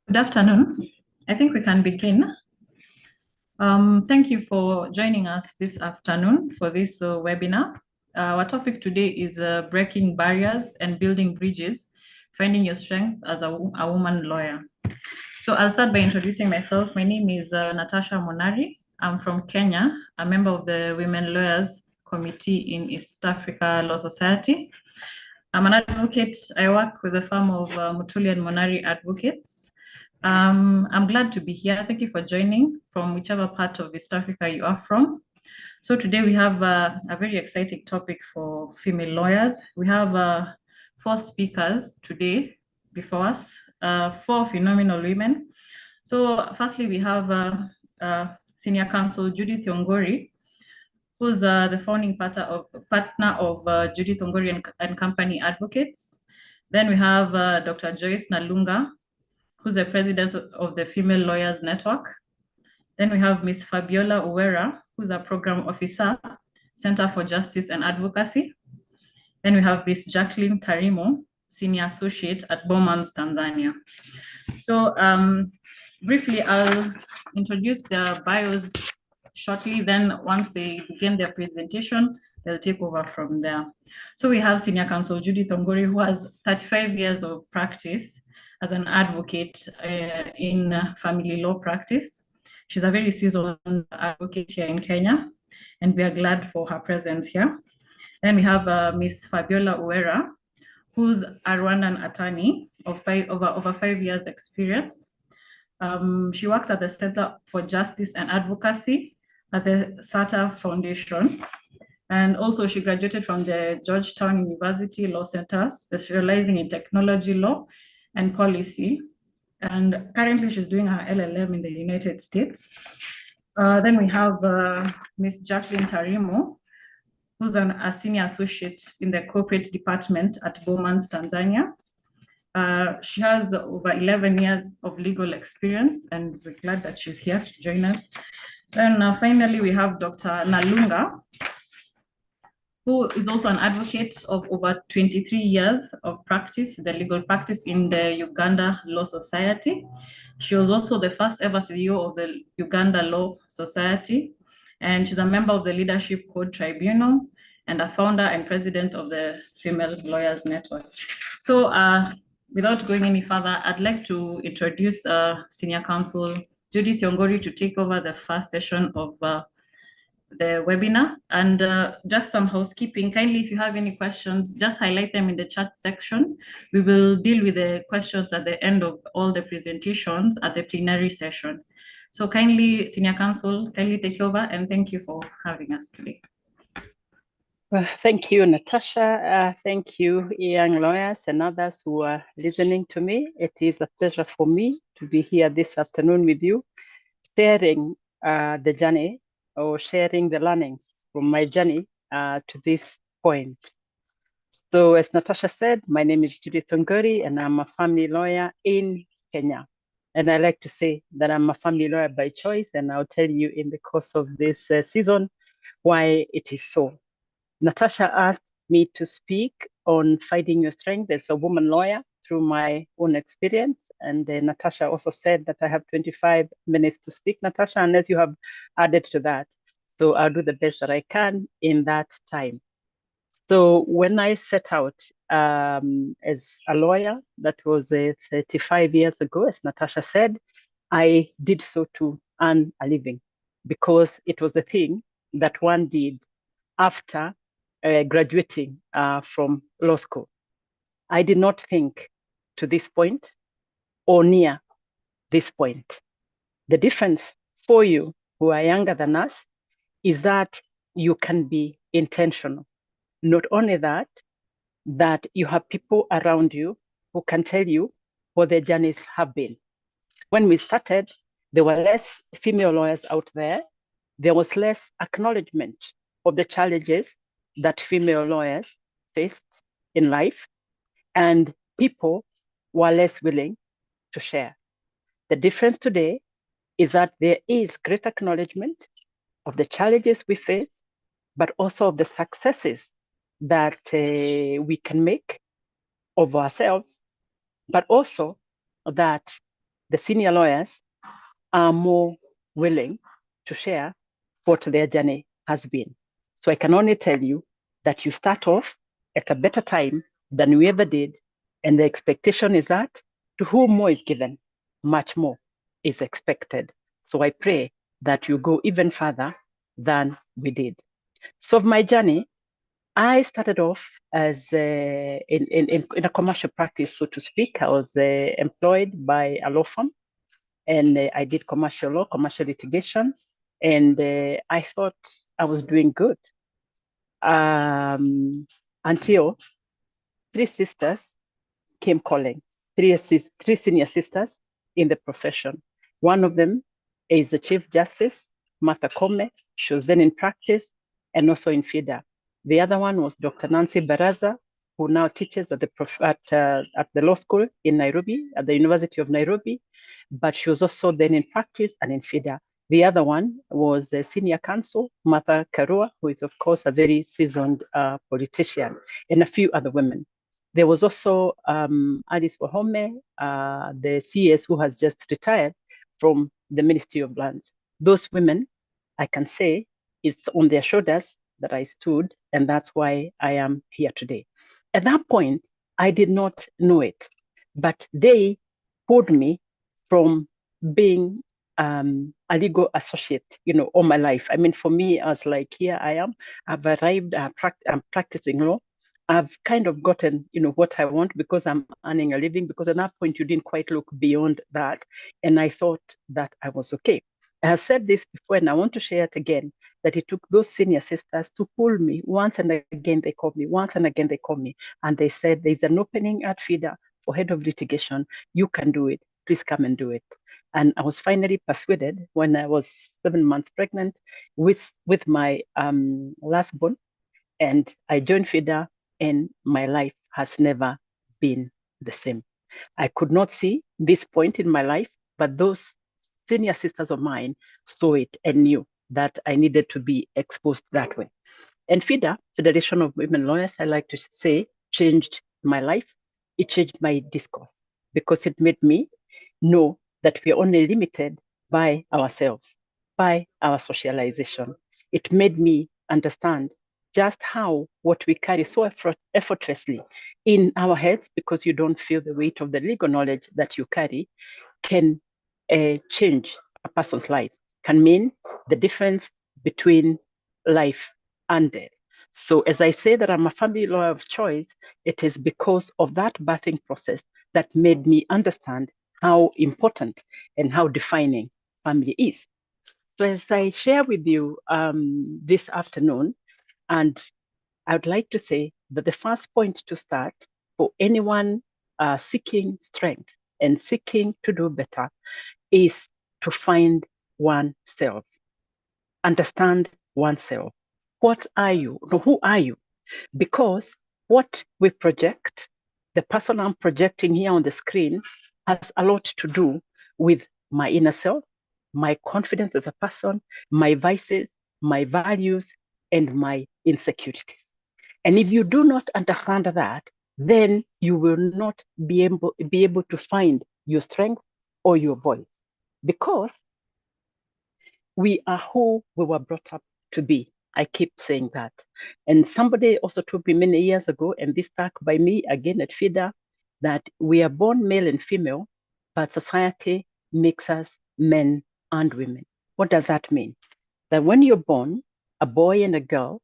Good afternoon. I think we can begin. Thank you for joining us this afternoon for this webinar. Our topic today is breaking barriers and building bridges, finding your strength as a woman lawyer. So I'll start by introducing myself. My name is Natasha Monari. I'm from Kenya, a member of the Women Lawyers Committee in East Africa Law Society. I'm an advocate. I work with the firm of Mutuli and Monari Advocates. I'm glad to be here. Thank you for joining from whichever part of East Africa you are from. So today we have a very exciting topic for female lawyers. We have 4 speakers today before us, 4 phenomenal women. So firstly, we have Senior Counsel Judith Ongori, who's the founding partner of Judith Ongori and Company Advocates. Then we have Dr. Joyce Nalunga, who's the president of the Female Lawyers Network. Then we have Ms. Fabiola Uwera, who's a program officer, Center for Justice and Advocacy. Then we have Ms. Jacqueline Tarimo, senior associate at Bowmans, Tanzania. So briefly, I'll introduce their bios shortly. Then once they begin their presentation, they'll take over from there. So we have Senior Counsel Judith Ongori, who has 35 years of practice as an advocate in family law practice. She's a very seasoned advocate here in Kenya, and we are glad for her presence here. Then we have Ms. Fabiola Uwera, who's a Rwandan attorney of over 5 years experience. She works at the Center for Justice and Advocacy at the SATA Foundation. And also she graduated from the Georgetown University Law Center, specializing in technology law and policy. And currently she's doing her LLM in the United States. Then we have Ms. Jacqueline Tarimo, who's a senior associate in the corporate department at Bowmans, Tanzania. She has over 11 years of legal experience, and we're glad that she's here to join us. Then finally, we have Dr. Nalunga, who is also an advocate of over 23 years of practice, the legal practice in the Uganda Law Society. She was also the first ever CEO of the Uganda Law Society, and she's a member of the Leadership Code Tribunal and a founder and president of the Female Lawyers Network. So without going any further, I'd like to introduce Senior Counsel Judith Ongori to take over the first session of the webinar. And just some housekeeping. Kindly, if you have any questions, just highlight them in the chat section. We will deal with the questions at the end of all the presentations at the plenary session. So kindly, Senior Counsel, kindly take over, and thank you for having us today. Well, thank you, Natasha. Thank you, young lawyers and others who are listening to me. It is a pleasure for me to be here this afternoon with you, sharing the journey or sharing the learnings from my journey to this point. So as Natasha said, my name is Judith Ongori and I'm a family lawyer in Kenya. And I like to say that I'm a family lawyer by choice, and I'll tell you in the course of this season why it is so. Natasha asked me to speak on finding your strength as a woman lawyer through my own experience. And Natasha also said that I have 25 minutes to speak, Natasha, unless you have added to that. So I'll do the best that I can in that time. So when I set out as a lawyer, that was 35 years ago, as Natasha said, I did so to earn a living because it was a thing that one did after graduating from law school. I did not think to this point or near this point. The difference for you who are younger than us is that you can be intentional. Not only that you have people around you who can tell you what their journeys have been. When we started, there were less female lawyers out there. There was less acknowledgement of the challenges that female lawyers faced in life, and people were less willing to share. The difference today is that there is great acknowledgement of the challenges we face, but also of the successes that we can make of ourselves, but also that the senior lawyers are more willing to share what their journey has been. So I can only tell you that you start off at a better time than we ever did. And the expectation is that to whom more is given, much more is expected. So I pray that you go even further than we did. So of my journey, I started off as in a commercial practice, so to speak. I was employed by a law firm, and I did commercial law, commercial litigation, and I thought I was doing good until three sisters came calling, three senior sisters in the profession. One of them is the Chief Justice, Martha Koome. She was then in practice and also in FIDA. The other one was Dr. Nancy Baraza, who now teaches at the law school in Nairobi, at the University of Nairobi, but she was also then in practice and in FIDA. The other one was the senior counsel, Martha Karua, who is, of course, a very seasoned politician, and a few other women. There was also Alice Wahome, the CS who has just retired from the Ministry of Lands. Those women, I can say, it's on their shoulders that I stood, and that's why I am here today. At that point, I did not know it, but they pulled me from being a legal associate, all my life. I mean, for me, I was like, here I am. I've arrived. I'm practicing law. I've kind of gotten, what I want because I'm earning a living. Because at that point, you didn't quite look beyond that, and I thought that I was okay. I have said this before, and I want to share it again, that it took those senior sisters to pull me. Once and again, they called me. Once and again, they called me. And they said, there's an opening at FIDA for head of litigation. You can do it. Please come and do it. And I was finally persuaded when I was 7 months pregnant with my last born. And I joined FIDA, and my life has never been the same. I could not see this point in my life, but those senior sisters of mine saw it and knew that I needed to be exposed that way. And FIDA, Federation of Women Lawyers, I like to say, changed my life. It changed my discourse because it made me know that we are only limited by ourselves, by our socialization. It made me understand just how what we carry so effortlessly in our heads, because you don't feel the weight of the legal knowledge that you carry, can change a person's life, can mean the difference between life and death. So as I say that I'm a family lawyer of choice, it is because of that birthing process that made me understand how important and how defining family is. So as I share with you this afternoon, and I would like to say that the first point to start for anyone seeking strength and seeking to do better is to find oneself, understand oneself. What are you? No, who are you? Because what we project, the person I'm projecting here on the screen, has a lot to do with my inner self, my confidence as a person, my vices, my values, and my insecurities. And if you do not understand that, then you will not be able to find your strength or your voice, because we are who we were brought up to be. I keep saying that. And somebody also told me many years ago, and this stuck by me again at FIDA, that we are born male and female, but society makes us men and women. What does that mean? That when you're born, a boy and a girl,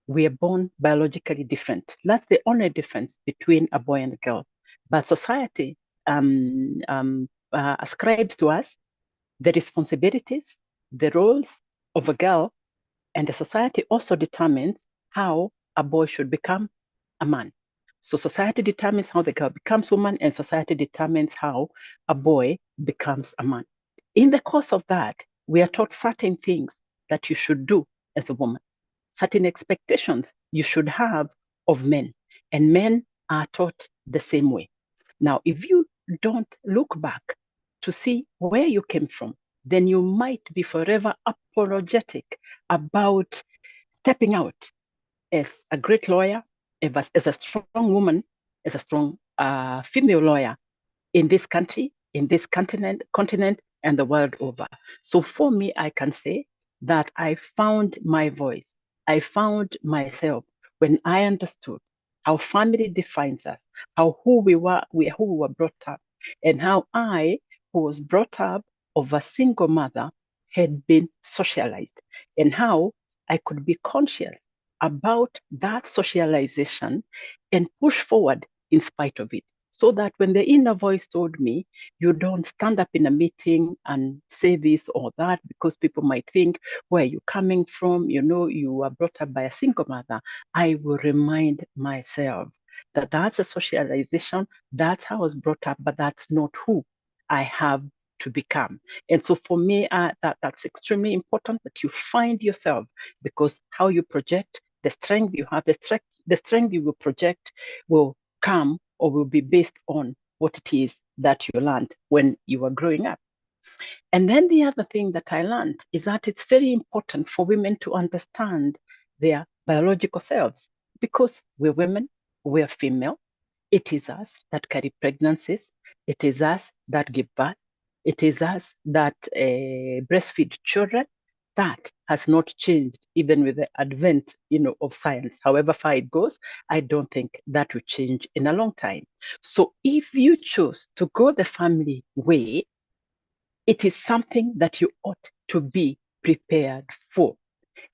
we are born biologically different. That's the only difference between a boy and a girl. But society ascribes to us the responsibilities, the roles of a girl, and the society also determines how a boy should become a man. So society determines how the girl becomes a woman, and society determines how a boy becomes a man. In the course of that, we are taught certain things that you should do as a woman, certain expectations you should have of men, and men are taught the same way. Now, if you don't look back to see where you came from, then you might be forever apologetic about stepping out as a great lawyer, as a strong woman, as a strong female lawyer in this country, in this continent and the world over. So for me, I can say that I found my voice. I found myself when I understood how family defines us, how who we were brought up, and how I, who was brought up of a single mother, had been socialized, and how I could be conscious about that socialization and push forward in spite of it. So that when the inner voice told me, you don't stand up in a meeting and say this or that because people might think, where are you coming from? You know, you were brought up by a single mother. I will remind myself that that's a socialization, that's how I was brought up, but that's not who I have to become. And so for me, that's extremely important that you find yourself, because how you project, the strength you have, the strength you will project will come or will be based on what it is that you learned when you were growing up. And then the other thing that I learned is that it's very important for women to understand their biological selves, because we're women, we're female. It is us that carry pregnancies. It is us that give birth. It is us that breastfeed children. That has not changed even with the advent, of science. However far it goes, I don't think that will change in a long time. So if you choose to go the family way, it is something that you ought to be prepared for.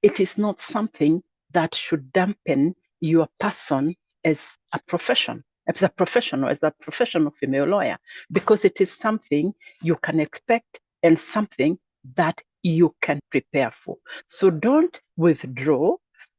It is not something that should dampen your person as a profession, as a professional female lawyer, because it is something you can expect and something that you can prepare for. So don't withdraw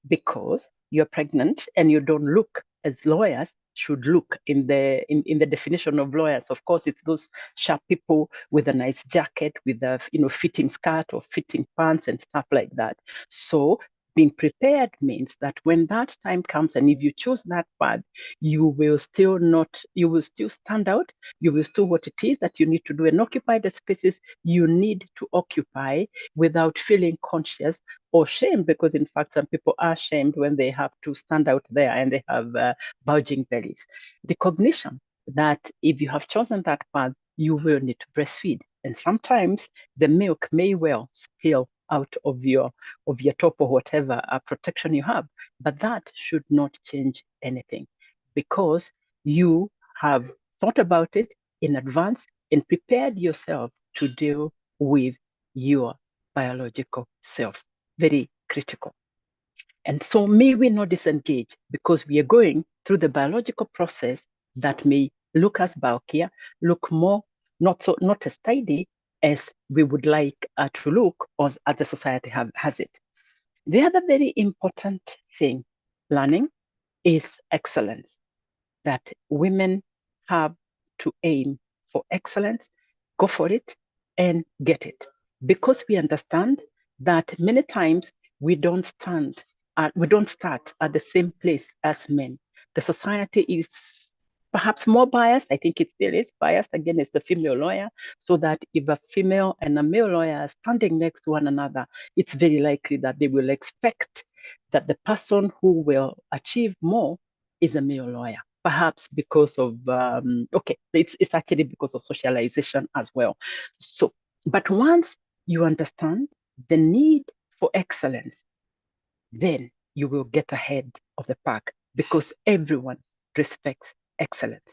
because you're pregnant and you don't look as lawyers should look in the definition of lawyers. Of course, it's those sharp people with a nice jacket, with a fitting skirt or fitting pants and stuff like that. So being prepared means that when that time comes, and if you choose that path, you will still stand out. You will still what it is that you need to do and occupy the spaces you need to occupy without feeling conscious or shame, because in fact, some people are shamed when they have to stand out there and they have bulging bellies. Recognition that if you have chosen that path, you will need to breastfeed. And sometimes the milk may well spill out of your top or whatever protection you have, but that should not change anything, because you have thought about it in advance and prepared yourself to deal with your biological self. Very critical. And so may we not disengage, because we are going through the biological process that may look as bulkier, look more not as tidy as we would like to look, or as the society has it. The other very important thing learning is excellence, that women have to aim for excellence, go for it, and get it. Because we understand that many times we don't start at the same place as men. The society is perhaps more biased. I think it still is biased against the female lawyer, so that if a female and a male lawyer are standing next to one another, it's very likely that they will expect that the person who will achieve more is a male lawyer. Perhaps because of it's actually because of socialization as well. So, but once you understand the need for excellence, then you will get ahead of the pack, because everyone respects excellence.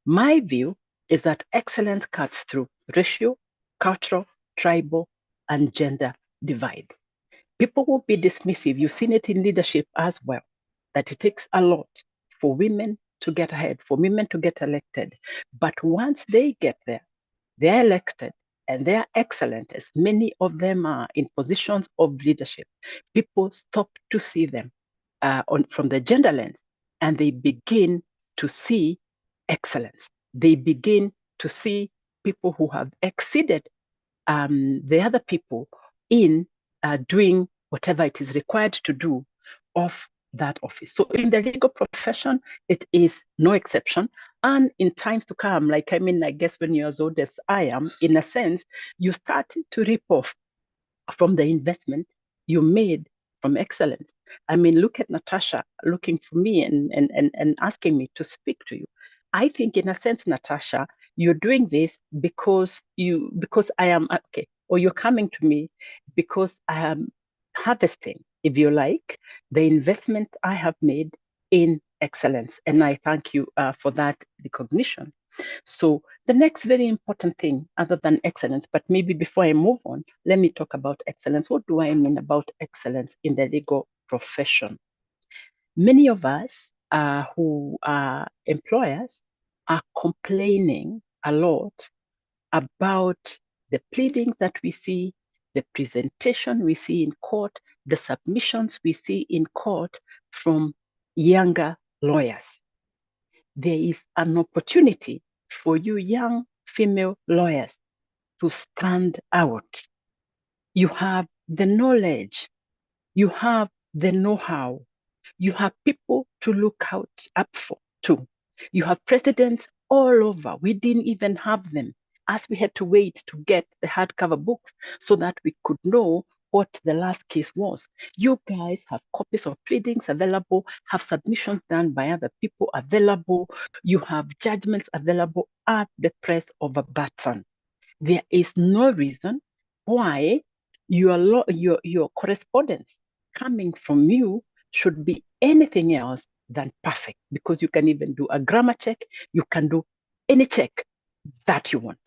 My view is that excellence cuts through racial, cultural, tribal, and gender divide. People will be dismissive. You've seen it in leadership as well, that it takes a lot for women to get ahead, for women to get elected. But once they get there, they're elected and they're excellent, as many of them are in positions of leadership. People stop to see them from the gender lens, and they begin to see excellence. They begin to see people who have exceeded the other people in doing whatever it is required to do of that office. So in the legal profession, it is no exception. And in times to come, I guess when you're as old as I am, in a sense, you start to rip off from the investment you made from excellence. Look at Natasha looking for me and asking me to speak to you. I think in a sense, Natasha, you're doing this because I am okay, or you're coming to me because I am harvesting, if you like, the investment I have made in excellence. And I thank you for that recognition. So the next very important thing, other than excellence, but maybe before I move on, let me talk about excellence. What do I mean about excellence in the legal profession? Many of us who are employers are complaining a lot about the pleadings that we see, the presentation we see in court, the submissions we see in court from younger lawyers. There is an opportunity for you young female lawyers to stand out. You have the knowledge, you have the know-how, you have people to look up for too. You have presidents all over. We didn't even have them, as we had to wait to get the hardcover books so that we could know what the last case was. You guys have copies of pleadings available, have submissions done by other people available. You have judgments available at the press of a button. There is no reason why your correspondence coming from you should be anything else than perfect, because you can even do a grammar check, you can do any check that you want.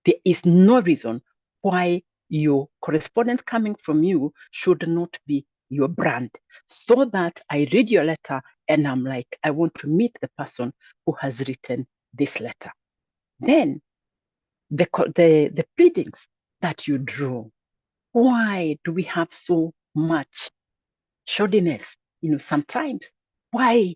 There is no reason why your correspondence coming from you should not be your brand, so that I read your letter and I'm like, I want to meet the person who has written this letter. Then the pleadings that you drew, why do we have so much shoddiness? Sometimes, why?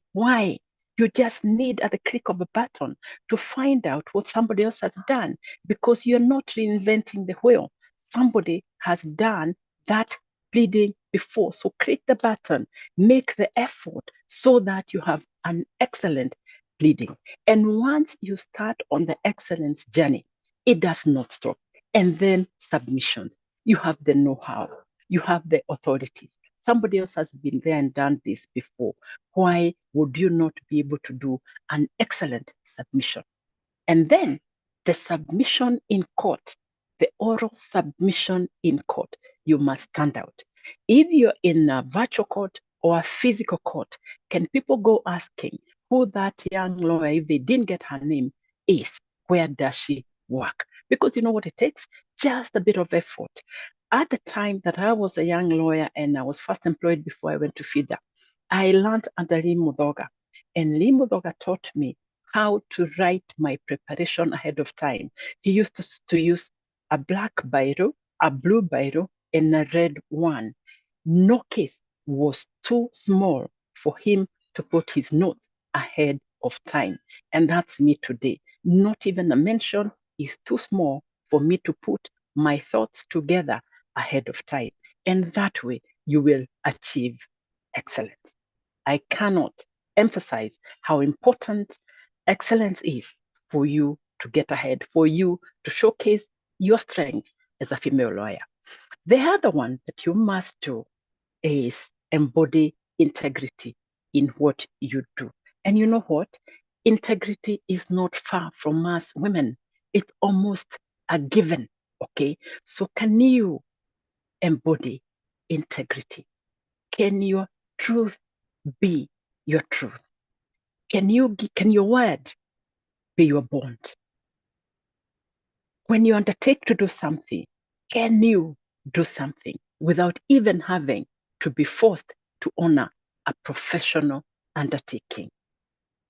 You just need at the click of a button to find out what somebody else has done, because you're not reinventing the wheel. Somebody has done that pleading before. So click the button, make the effort so that you have an excellent pleading. And once you start on the excellence journey, it does not stop. And then submissions. You have the know-how, you have the authorities. Somebody else has been there and done this before. Why would you not be able to do an excellent submission? And then the submission in court, the oral submission in court, you must stand out. If you're in a virtual court or a physical court, can people go asking who that young lawyer, if they didn't get her name, is? Where does she work? Because you know what it takes? Just a bit of effort. At the time that I was a young lawyer and I was first employed before I went to FIDA, I learned under Lee Mudoga. And Lee Mudoga taught me how to write my preparation ahead of time. He used to use a black biro, a blue biro, and a red one. No case was too small for him to put his notes ahead of time. And that's me today. Not even a mention is too small for me to put my thoughts together ahead of time. And that way you will achieve excellence. I cannot emphasize how important excellence is for you to get ahead, for you to showcase your strength as a female lawyer. The other one that you must do is embody integrity in what you do. And you know what? Integrity is not far from us women. It's almost a given, okay? So can you embody integrity? Can your truth be your truth? Can your word be your bond? When you undertake to do something, can you do something without even having to be forced to honor a professional undertaking?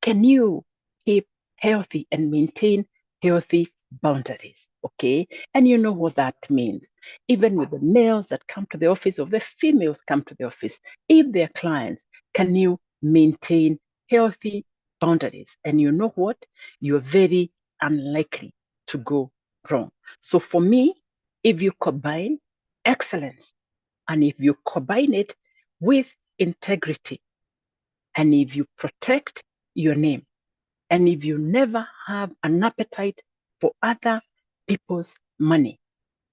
Can you keep healthy and maintain healthy boundaries? Okay. And you know what that means. Even with the males that come to the office or the females come to the office, if they're clients, can you maintain healthy boundaries? And you know what? You're very unlikely to go wrong. So for me, if you combine excellence and if you combine it with integrity, and if you protect your name, and if you never have an appetite for other people's money,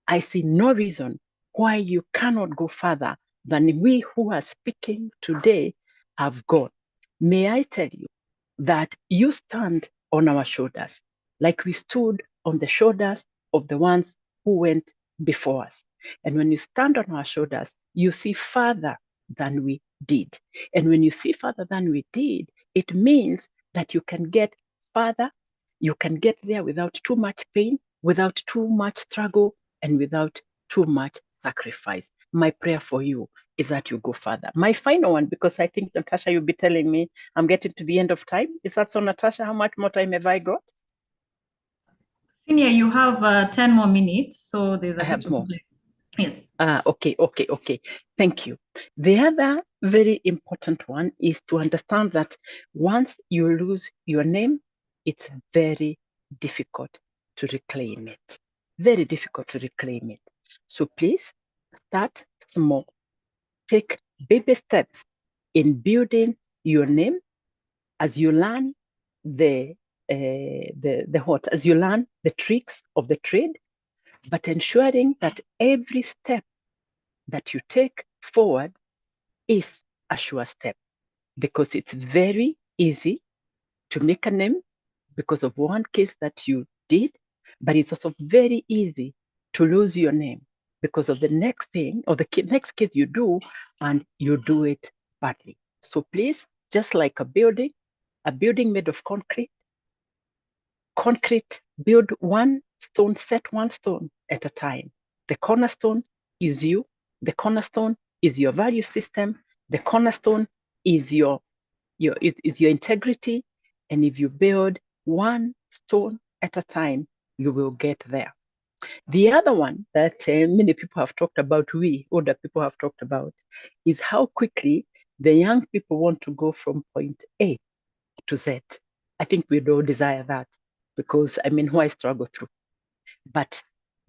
I see no reason why you cannot go further than we who are speaking today have gone. May I tell you that you stand on our shoulders, like we stood on the shoulders of the ones who went before us. And when you stand on our shoulders, you see farther than we did. And when you see farther than we did, it means that you can get farther, you can get there without too much pain, without too much struggle, and without too much sacrifice. My prayer for you is that you go further. My final one, because I think, Natasha, you'll be telling me I'm getting to the end of time. Is that so, Natasha? How much more time have I got? Senior, you have 10 more minutes, so there's a I bit have of more. time. Yes. Okay. Thank you. The other very important one is to understand that once you lose your name, it's very difficult to reclaim it. Very difficult to reclaim it. So please start small. Take baby steps in building your name as you learn as you learn the tricks of the trade, but ensuring that every step that you take forward is a sure step, because it's very easy to make a name because of one case that you did, but it's also very easy to lose your name because of the next thing or the next case you do, and you do it badly. So please, just like a building made of concrete, build one stone, set one stone at a time. The cornerstone is you. The cornerstone is your value system. The cornerstone is your integrity. And if you build one stone at a time, you will get there. The other one that many people have talked about, we older people have talked about, is how quickly the young people want to go from point A to Z. I think we don't desire that, because why struggle through? But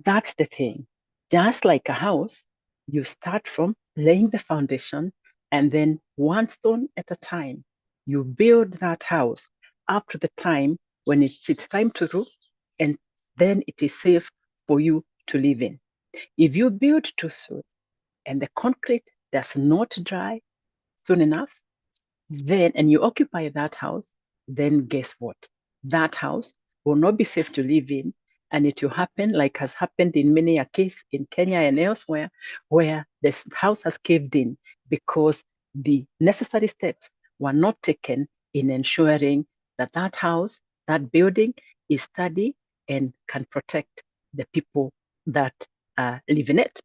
that's the thing. Just like a house, you start from laying the foundation, and then one stone at a time, you build that house up to the time when it's time to roof, and then it is safe for you to live in. If you build too soon and the concrete does not dry soon enough, then and you occupy that house, then guess what? That house will not be safe to live in, and it will happen like has happened in many a case in Kenya and elsewhere, where the house has caved in because the necessary steps were not taken in ensuring that that house, that building is sturdy and can protect the people that live in it.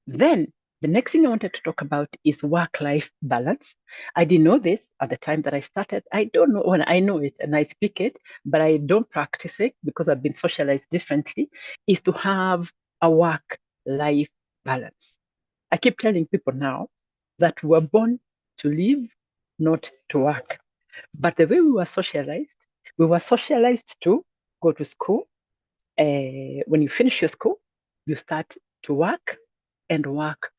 Then the next thing I wanted to talk about is work-life balance. I didn't know this at the time that I started. I don't know when I know it and I speak it, but I don't practice it because I've been socialized differently, is to have a work-life balance. I keep telling people now that we were born to live, not to work. But the way we were socialized to go to school. When you finish your school, you start to work and work.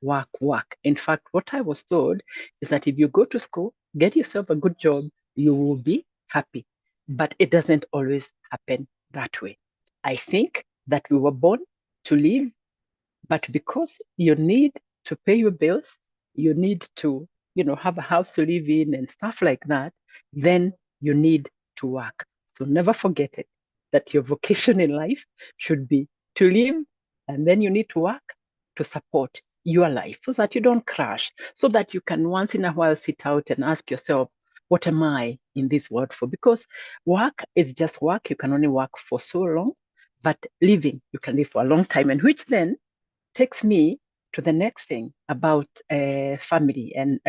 In fact, what I was told is that if you go to school, get yourself a good job, you will be happy. But it doesn't always happen that way. I think that we were born to live, but because you need to pay your bills, you need to, have a house to live in and stuff like that, then you need to work. So never forget it, that your vocation in life should be to live, and then you need to work to support your life so that you don't crash, so that you can once in a while sit out and ask yourself, what am I in this world for? Because work is just work. You can only work for so long, but living, you can live for a long time, and which then takes me to the next thing about family. And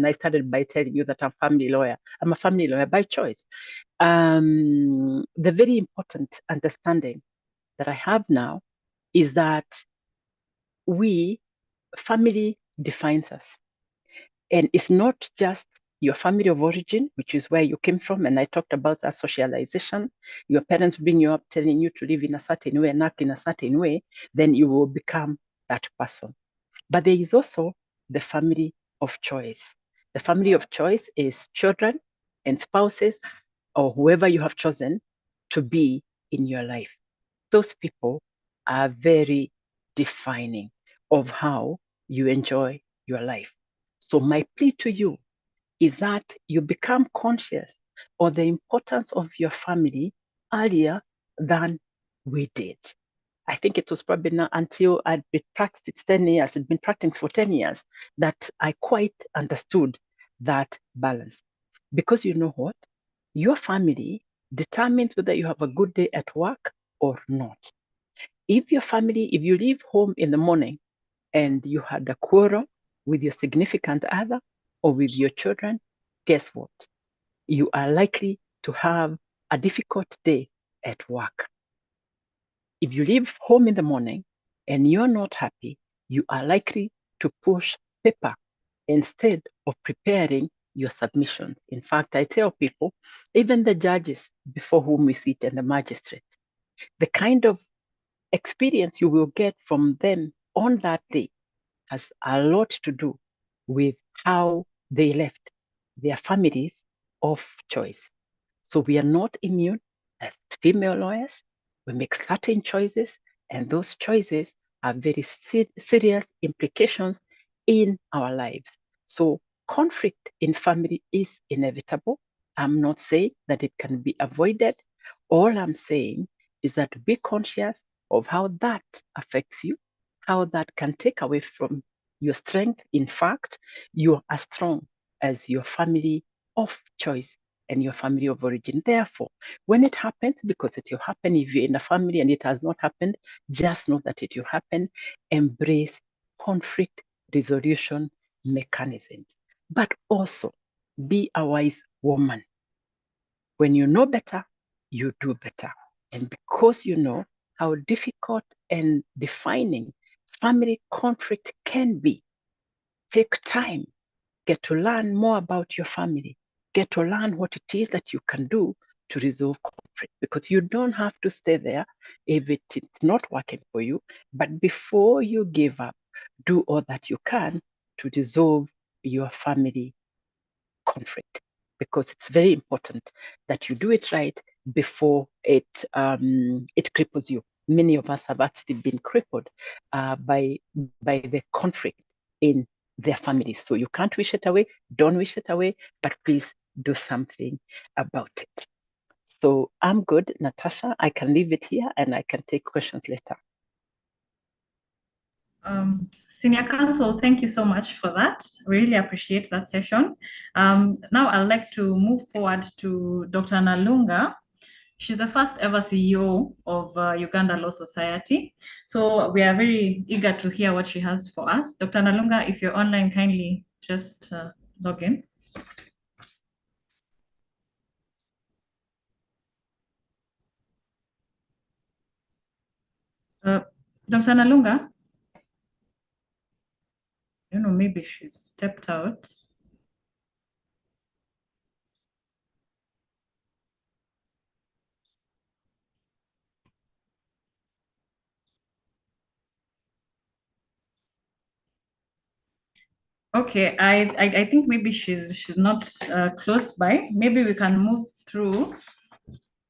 I started by telling you that I'm a family lawyer. I'm a family lawyer by choice. The very important understanding that I have now is that family defines us. And it's not just your family of origin, which is where you came from. And I talked about that socialization. Your parents bring you up telling you to live in a certain way and act in a certain way, then you will become that person. But there is also the family of choice. The family of choice is children and spouses, or whoever you have chosen to be in your life. Those people are very defining of how you enjoy your life. So my plea to you is that you become conscious or the importance of your family earlier than we did. I think it was probably not until I'd been practicing 10 years, I'd been practicing for 10 years, that I quite understood that balance. Because you know what? Your family determines whether you have a good day at work or not. If you leave home in the morning and you had a quarrel with your significant other or with your children, guess what? You are likely to have a difficult day at work. If you leave home in the morning and you're not happy, you are likely to push paper instead of preparing your submissions. In fact, I tell people, even the judges before whom we sit and the magistrates, the kind of experience you will get from them on that day has a lot to do with how they left their families of choice. So we are not immune as female lawyers. We make certain choices, and those choices have very serious implications in our lives. So conflict in family is inevitable. I'm not saying that it can be avoided. All I'm saying is that be conscious of how that affects you, how that can take away from your strength. In fact, you are as strong as your family of choice and your family of origin. Therefore, when it happens, because it will happen if you're in a family and it has not happened, just know that it will happen. Embrace conflict resolution mechanisms, but also be a wise woman. When you know better, you do better. And because you know how difficult and defining family conflict can be, take time, get to learn more about your family, get to learn what it is that you can do to resolve conflict, because you don't have to stay there if it's not working for you. But before you give up, do all that you can to resolve your family conflict, because it's very important that you do it right before it cripples you. Many of us have actually been crippled by the conflict in their families. So you can't wish it away. Don't wish it away, but please do something about it. So I'm good, Natasha. I can leave it here and I can take questions later. Senior Counsel, thank you so much for that. Really appreciate that session. Now I'd like to move forward to Dr. Nalunga. She's the first ever CEO of Uganda Law Society. So we are very eager to hear what she has for us. Dr. Nalunga, if you're online, kindly just log in. Dr. Nalunga? I don't know, maybe she's stepped out. Okay, I think maybe she's not close by. Maybe we can move through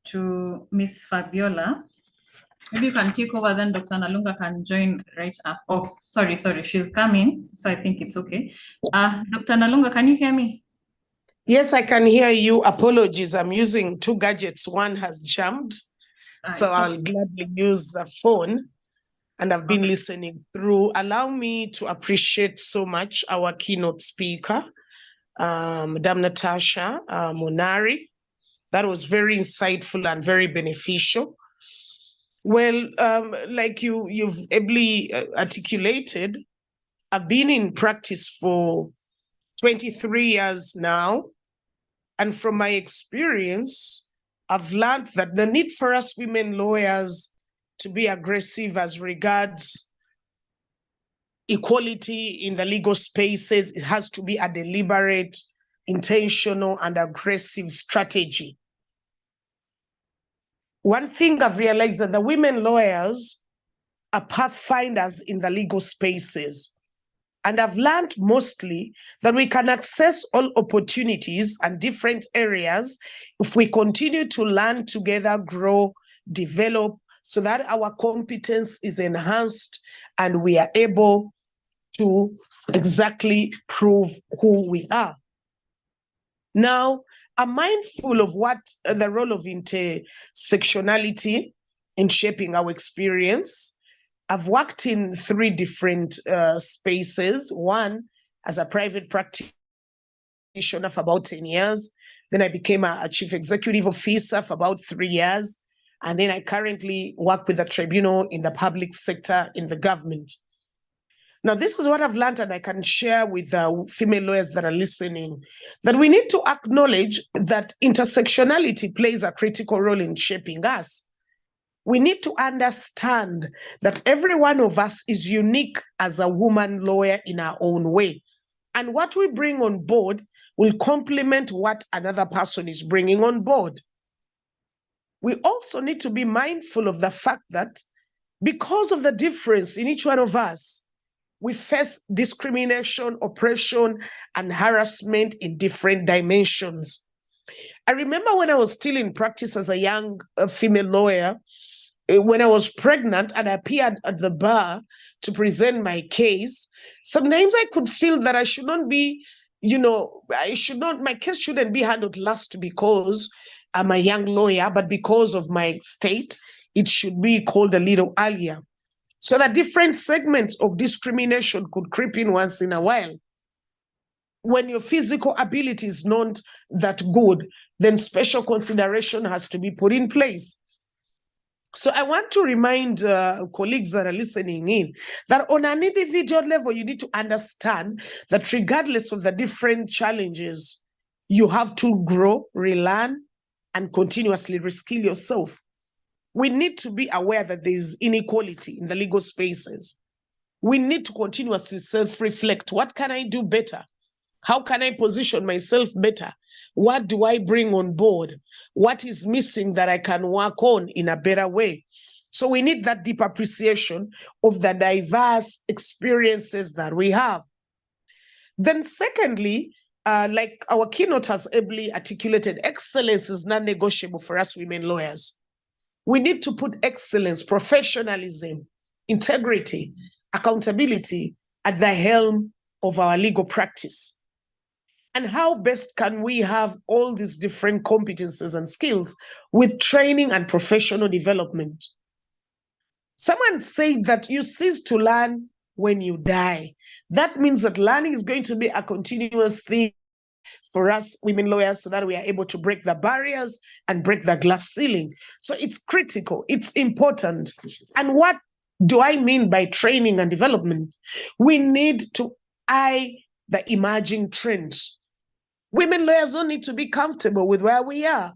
to Miss Fabiola. Maybe you can take over, then Dr. Nalunga can join right after. Oh, sorry, she's coming, so I think it's okay. Dr. Nalunga, can you hear me? Yes, I can hear you. Apologies, I'm using two gadgets. One has jammed, so I'll gladly use the phone. And I've been listening through. Allow me to appreciate so much our keynote speaker, Madam Natasha Munari. That was very insightful and very beneficial. Well, like you've ably articulated, I've been in practice for 23 years now. And from my experience, I've learned that the need for us women lawyers to be aggressive as regards equality in the legal spaces, it has to be a deliberate, intentional, and aggressive strategy. One thing I've realized that the women lawyers are pathfinders in the legal spaces. And I've learned mostly that we can access all opportunities and different areas if we continue to learn together, grow, develop, so that our competence is enhanced and we are able to exactly prove who we are. Now, are mindful of what the role of intersectionality in shaping our experience. I've worked in 3 different spaces. One, as a private practitioner for about 10 years. Then I became a chief executive officer for about 3 years. And then I currently work with the tribunal in the public sector in the government. Now, this is what I've learned, and I can share with female lawyers that are listening, that we need to acknowledge that intersectionality plays a critical role in shaping us. We need to understand that every one of us is unique as a woman lawyer in our own way. And what we bring on board will complement what another person is bringing on board. We also need to be mindful of the fact that because of the difference in each one of us, we face discrimination, oppression, and harassment in different dimensions. I remember when I was still in practice as a young female lawyer, when I was pregnant and I appeared at the bar to present my case, sometimes I could feel that I should not be, my case shouldn't be handled last because I'm a young lawyer, but because of my state, it should be called a little earlier. So that different segments of discrimination could creep in once in a while. When your physical ability is not that good, then special consideration has to be put in place. So I want to remind colleagues that are listening in that on an individual level, you need to understand that regardless of the different challenges, you have to grow, relearn, and continuously reskill yourself. We need to be aware that there is inequality in the legal spaces. We need to continuously self-reflect. What can I do better? How can I position myself better? What do I bring on board? What is missing that I can work on in a better way? So we need that deep appreciation of the diverse experiences that we have. Then secondly, like our keynote has ably articulated, excellence is non-negotiable for us women lawyers. We need to put excellence, professionalism, integrity, accountability at the helm of our legal practice. And how best can we have all these different competences and skills with training and professional development? Someone said that you cease to learn when you die. That means that learning is going to be a continuous thing for us women lawyers so that we are able to break the barriers and break the glass ceiling. So it's critical, it's important. And what do I mean by training and development? We need to eye the emerging trends. Women lawyers don't need to be comfortable with where we are.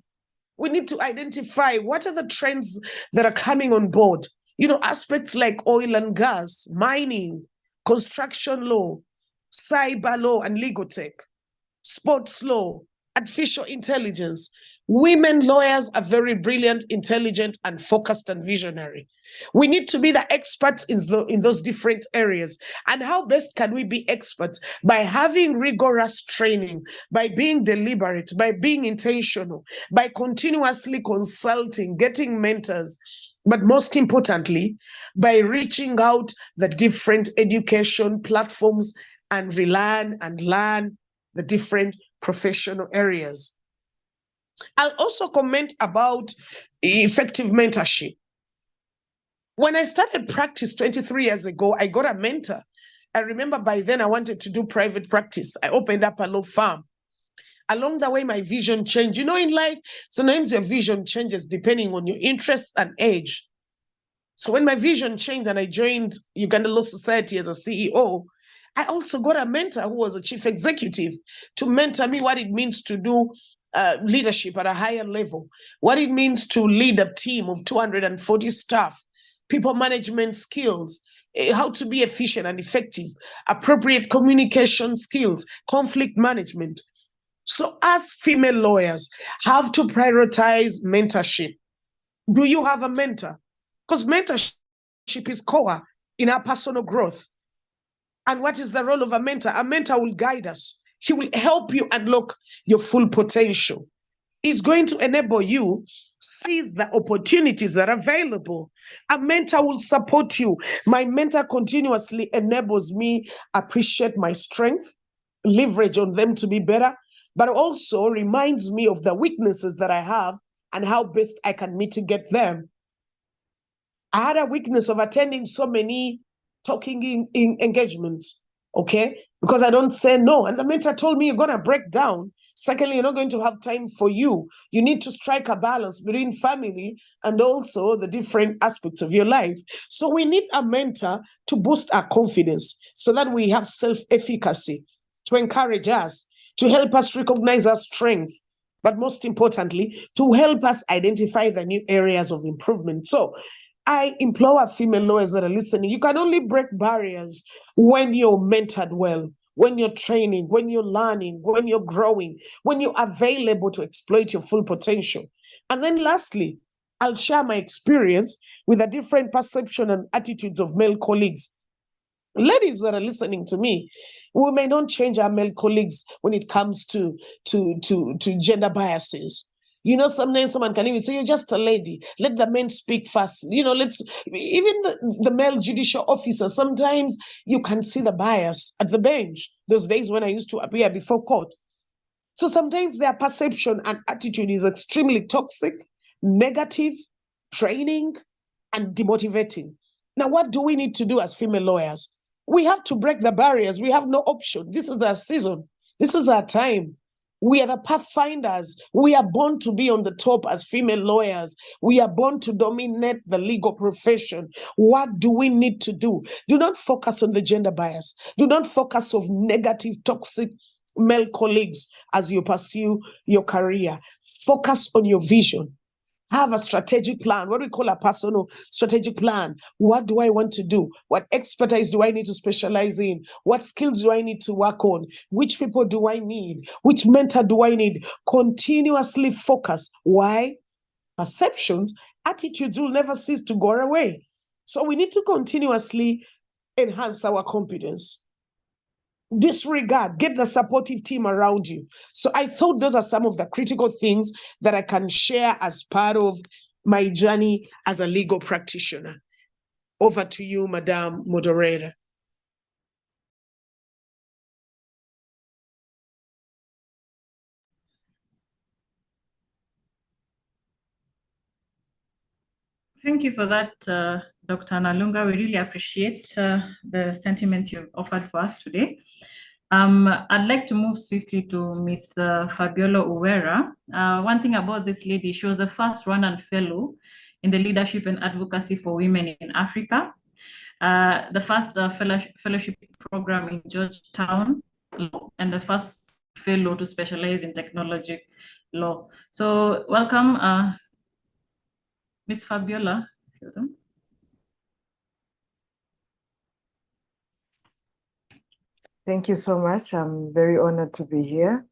We need to identify what are the trends that are coming on board. Aspects like oil and gas, mining, construction law, cyber law and legal tech, sports law, artificial intelligence. Women lawyers are very brilliant, intelligent, and focused and visionary. We need to be the experts in those different areas. And how best can we be experts? By having rigorous training, by being deliberate, by being intentional, by continuously consulting, getting mentors, but most importantly, by reaching out the different education platforms and relearn and learn the different professional areas. I'll also comment about effective mentorship. When I started practice 23 years ago, I got a mentor. I remember by then I wanted to do private practice. I opened up a law firm. Along the way, my vision changed. In life, sometimes your vision changes depending on your interests and age. So when my vision changed and I joined Uganda Law Society as a CEO, I also got a mentor who was a chief executive to mentor me what it means to do leadership at a higher level, what it means to lead a team of 240 staff, people management skills, how to be efficient and effective, appropriate communication skills, conflict management. So as female lawyers have to prioritize mentorship. Do you have a mentor? Because mentorship is core in our personal growth. And what is the role of a mentor? A mentor will guide us. He will help you unlock your full potential. He's going to enable you seize the opportunities that are available. A mentor will support you. My mentor continuously enables me appreciate my strength, leverage on them to be better, but also reminds me of the weaknesses that I have and how best I can mitigate them. I had a weakness of attending so many talking in engagements, okay? Because I don't say no. And the mentor told me, you're going to break down. Secondly, you're not going to have time for you. You need to strike a balance between family and also the different aspects of your life. So we need a mentor to boost our confidence so that we have self-efficacy, to encourage us, to help us recognize our strength, but most importantly, to help us identify the new areas of improvement. So I implore our female lawyers that are listening, you can only break barriers when you're mentored well, when you're training, when you're learning, when you're growing, when you're available to exploit your full potential. And then lastly, I'll share my experience with the different perception and attitudes of male colleagues. Ladies that are listening to me, we may not change our male colleagues when it comes to gender biases. You know, sometimes someone can even say, you're just a lady. Let the men speak first. You know, even the male judicial officer, sometimes you can see the bias at the bench. Those days when I used to appear before court. So sometimes their perception and attitude is extremely toxic, negative, draining, and demotivating. Now, what do we need to do as female lawyers? We have to break the barriers. We have no option. This is our season. This is our time. We are the pathfinders. We are born to be on the top as female lawyers. We are born to dominate the legal profession. What do we need to do? Do not focus on the gender bias. Do not focus on negative, toxic male colleagues as you pursue your career. Focus on your vision. Have a strategic plan, what we call a personal strategic plan. What do I want to do? What expertise do I need to specialize in? What skills do I need to work on? Which people do I need? Which mentor do I need? Continuously focus. Why? Perceptions, attitudes will never cease to go away. So we need to continuously enhance our competence. Disregard, get the supportive team around you. So I thought those are some of the critical things that I can share as part of my journey as a legal practitioner. Over to you, Madam Moderator. Thank you for that, Dr. Nalunga. We really appreciate the sentiments you've offered for us today. I'd like to move swiftly to Ms. Fabiola Uwera. One thing about this lady, she was the first Rwandan fellow in the Leadership and Advocacy for Women in Africa, the first fellowship program in Georgetown Law, and the first fellow to specialize in technology law. So welcome, Ms. Fabiola. Thank you so much. I'm very honored to be here.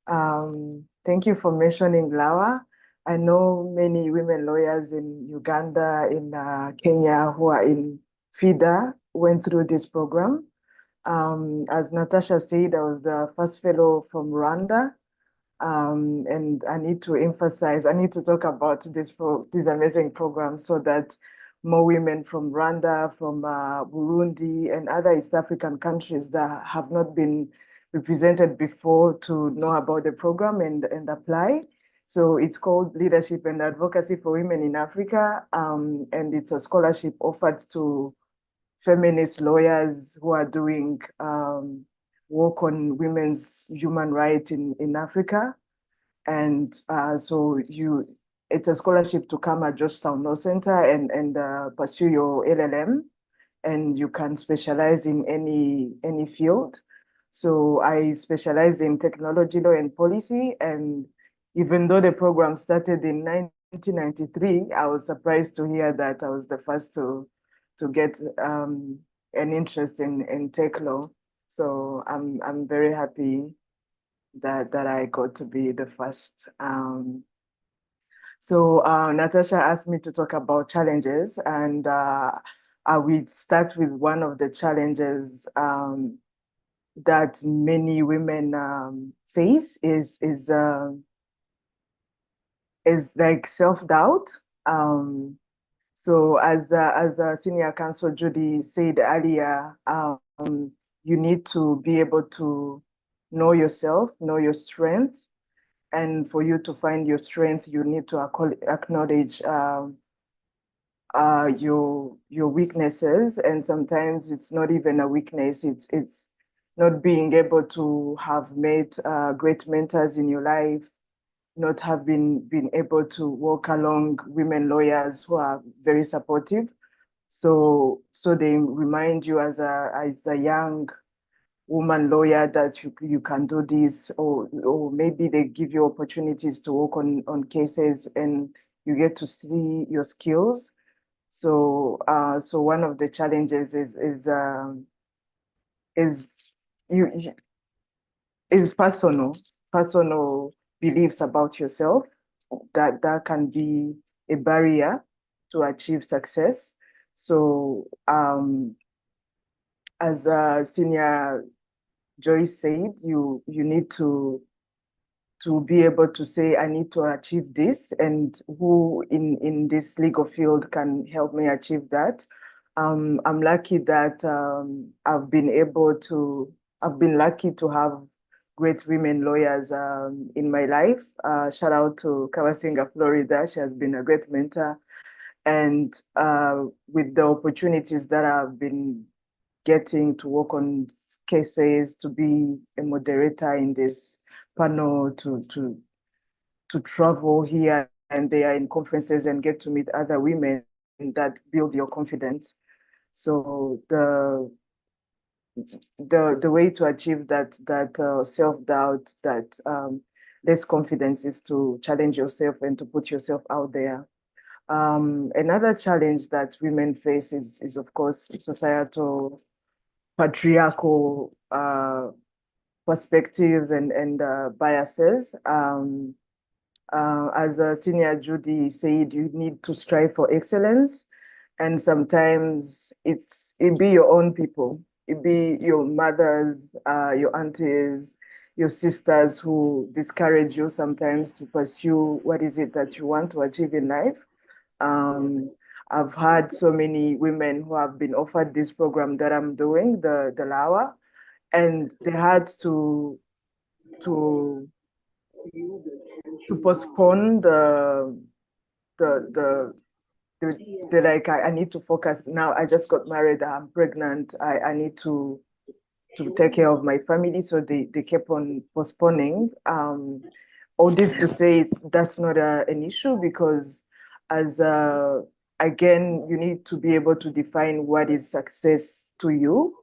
Thank you for mentioning LAWA. I know many women lawyers in Uganda, in Kenya, who are in FIDA, went through this program. As Natasha said, I was the first fellow from Rwanda. And I need to emphasize, I need to talk about this amazing program so that more women from Rwanda, from Burundi, and other East African countries that have not been represented before to know about the program and apply. So it's called Leadership and Advocacy for Women in Africa, and it's a scholarship offered to feminist lawyers who are doing work on women's human rights in Africa. And so it's a scholarship to come at Georgetown Law Center and pursue your LLM, and you can specialize in any field. So I specialize in technology law and policy, and even though the program started in 1993, I was surprised to hear that I was the first to get an interest in tech law. So I'm very happy that I got to be the first. So Natasha asked me to talk about challenges, and I will start with one of the challenges that many women face is like self-doubt. So as Senior Counsel Judy said earlier, you need to be able to know yourself, know your strength. And for you to find your strength, you need to acknowledge your weaknesses. And sometimes it's not even a weakness, it's not being able to have made great mentors in your life, not have been able to walk along women lawyers who are very supportive. So they remind you as a young woman lawyer that you can do this, or maybe they give you opportunities to work on cases and you get to see your skills. So so one of the challenges is you is personal beliefs about yourself that can be a barrier to achieve success. So as Senior Joyce said, you need to be able to say, I need to achieve this, and who in this legal field can help me achieve that. I'm lucky that I've been lucky to have great women lawyers in my life. Shout out to Kawasinga, Florida. She has been a great mentor. And with the opportunities that I've been getting to work on cases, to be a moderator in this panel, to travel here and there in conferences and get to meet other women, that build your confidence. So the way to achieve that self-doubt, that less confidence, is to challenge yourself and to put yourself out there. Another challenge that women face is of course societal, patriarchal perspectives and biases. As Senior Judy said, you need to strive for excellence, and sometimes it be your own people, it be your mothers, your aunties, your sisters who discourage you sometimes to pursue what is it that you want to achieve in life. I've had so many women who have been offered this program that I'm doing, the LAWA, and they had to postpone the like, I need to focus now. I just got married, I'm pregnant, I need to take care of my family. So they kept on postponing. All this to say, that's not an issue, because as again, you need to be able to define what is success to you.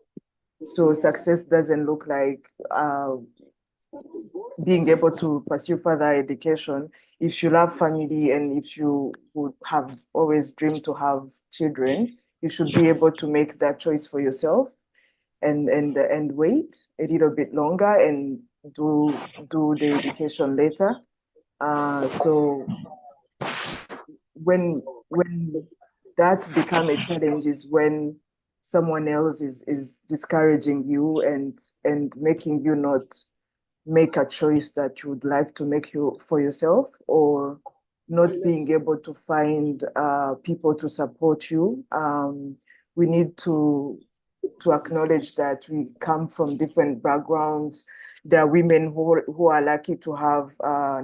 So success doesn't look like being able to pursue further education. If you love family and if you would have always dreamed to have children, you should be able to make that choice for yourself and wait a little bit longer and do the education later. So when that become a challenge is when someone else is discouraging you and making you not make a choice that you would like to make for yourself, or not being able to find people to support you. We need to acknowledge that we come from different backgrounds. There are women who are lucky to have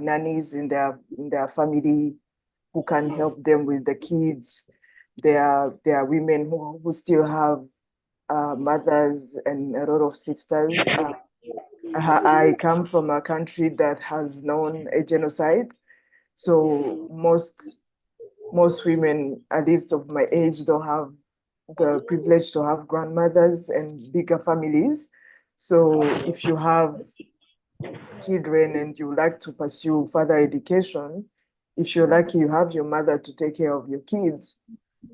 nannies in their family who can help them with the kids. There are women who still have mothers and a lot of sisters. I come from a country that has known a genocide. So most women, at least of my age, don't have the privilege to have grandmothers and bigger families. So if you have children and you like to pursue further education, if you're lucky, you have your mother to take care of your kids.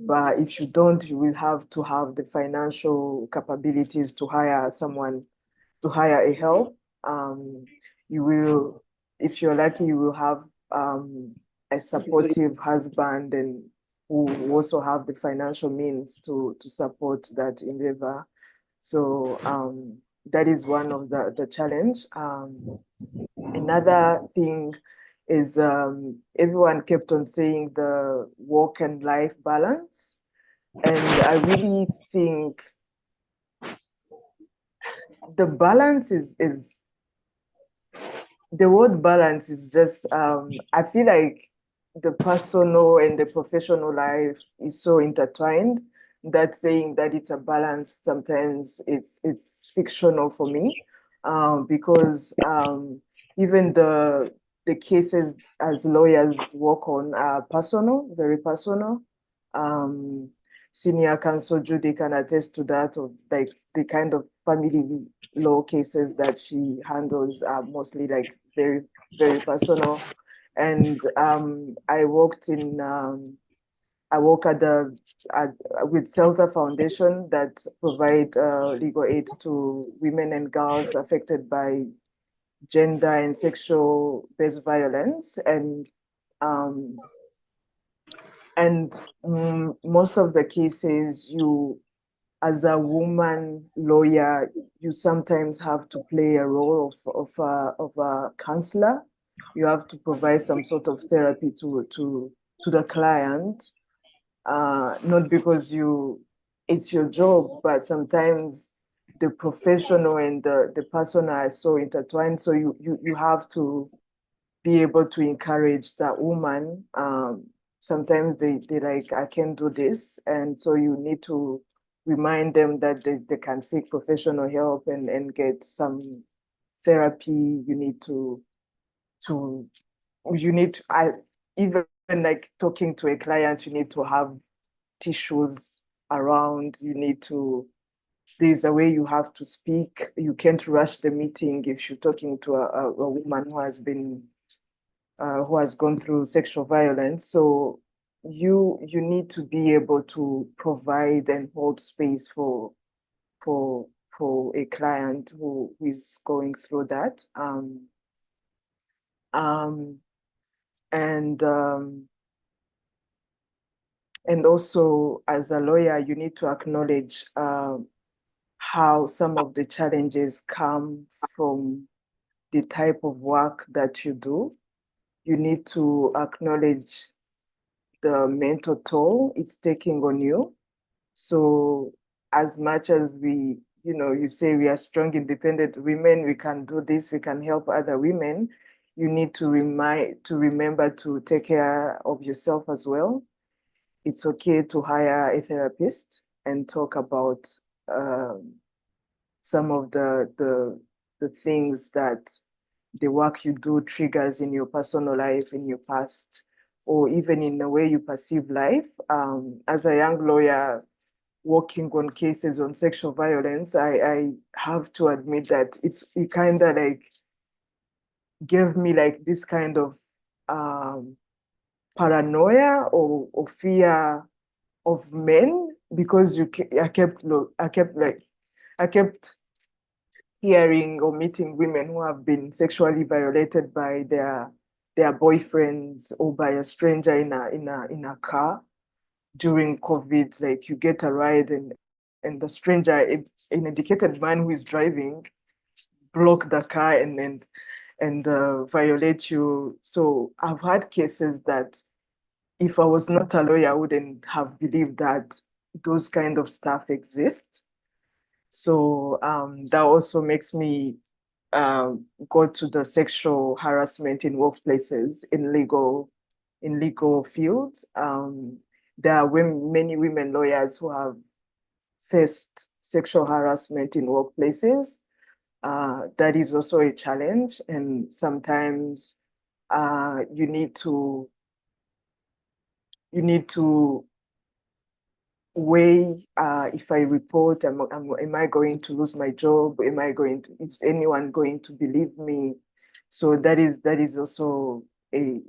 But if you don't, you will have to have the financial capabilities to hire someone, to hire a help. You will, if you're lucky, you will have a supportive husband and who also have the financial means to support that endeavor. So that is one of the challenge. Another thing is everyone kept on saying the work and life balance. And I really think the balance is the word balance is just, I feel like the personal and the professional life is so intertwined that saying that it's a balance, sometimes it's fictional for me, because even the cases as lawyers work on are personal, very personal. Senior counsel Judy can attest to that, of like the kind of family law cases that she handles are mostly like very, very personal. And I worked in I work with CELTA Foundation that provide legal aid to women and girls affected by gender and sexual-based violence. Most of the cases, you, as a woman lawyer, you sometimes have to play a role of a counselor. You have to provide some sort of therapy to the client, not because it's your job, but sometimes the professional and the personal are so intertwined. So you have to be able to encourage that woman. Sometimes they like, I can't do this. And so you need to remind them that they can seek professional help and get some therapy. Even like talking to a client, you need to have tissues around. There's a way you have to speak. You can't rush the meeting if you're talking to a woman who has gone through sexual violence. So you need to be able to provide and hold space for a client who is going through that. And also, as a lawyer, you need to acknowledge how some of the challenges come from the type of work that you do. You need to acknowledge the mental toll it's taking on you. So as much as you say we are strong, independent women, we can do this, we can help other women, you need to remember to take care of yourself as well. It's okay to hire a therapist and talk about some of the things that the work you do triggers in your personal life, in your past, or even in the way you perceive life. As a young lawyer working on cases on sexual violence, I have to admit that it kind of like gave me like this kind of paranoia or fear of men, because I kept hearing or meeting women who have been sexually violated by their boyfriends or by a stranger in a car during COVID. Like, you get a ride and the stranger, an educated man who is driving, block the car and violate you. So I've had cases that if I was not a lawyer, I wouldn't have believed that those kind of stuff exist. So that also makes me go to the sexual harassment in workplaces in legal fields. There are many women lawyers who have faced sexual harassment in workplaces. That is also a challenge, and sometimes you need to weigh, if I report, am I going to lose my job? Is anyone going to believe me? So that is also a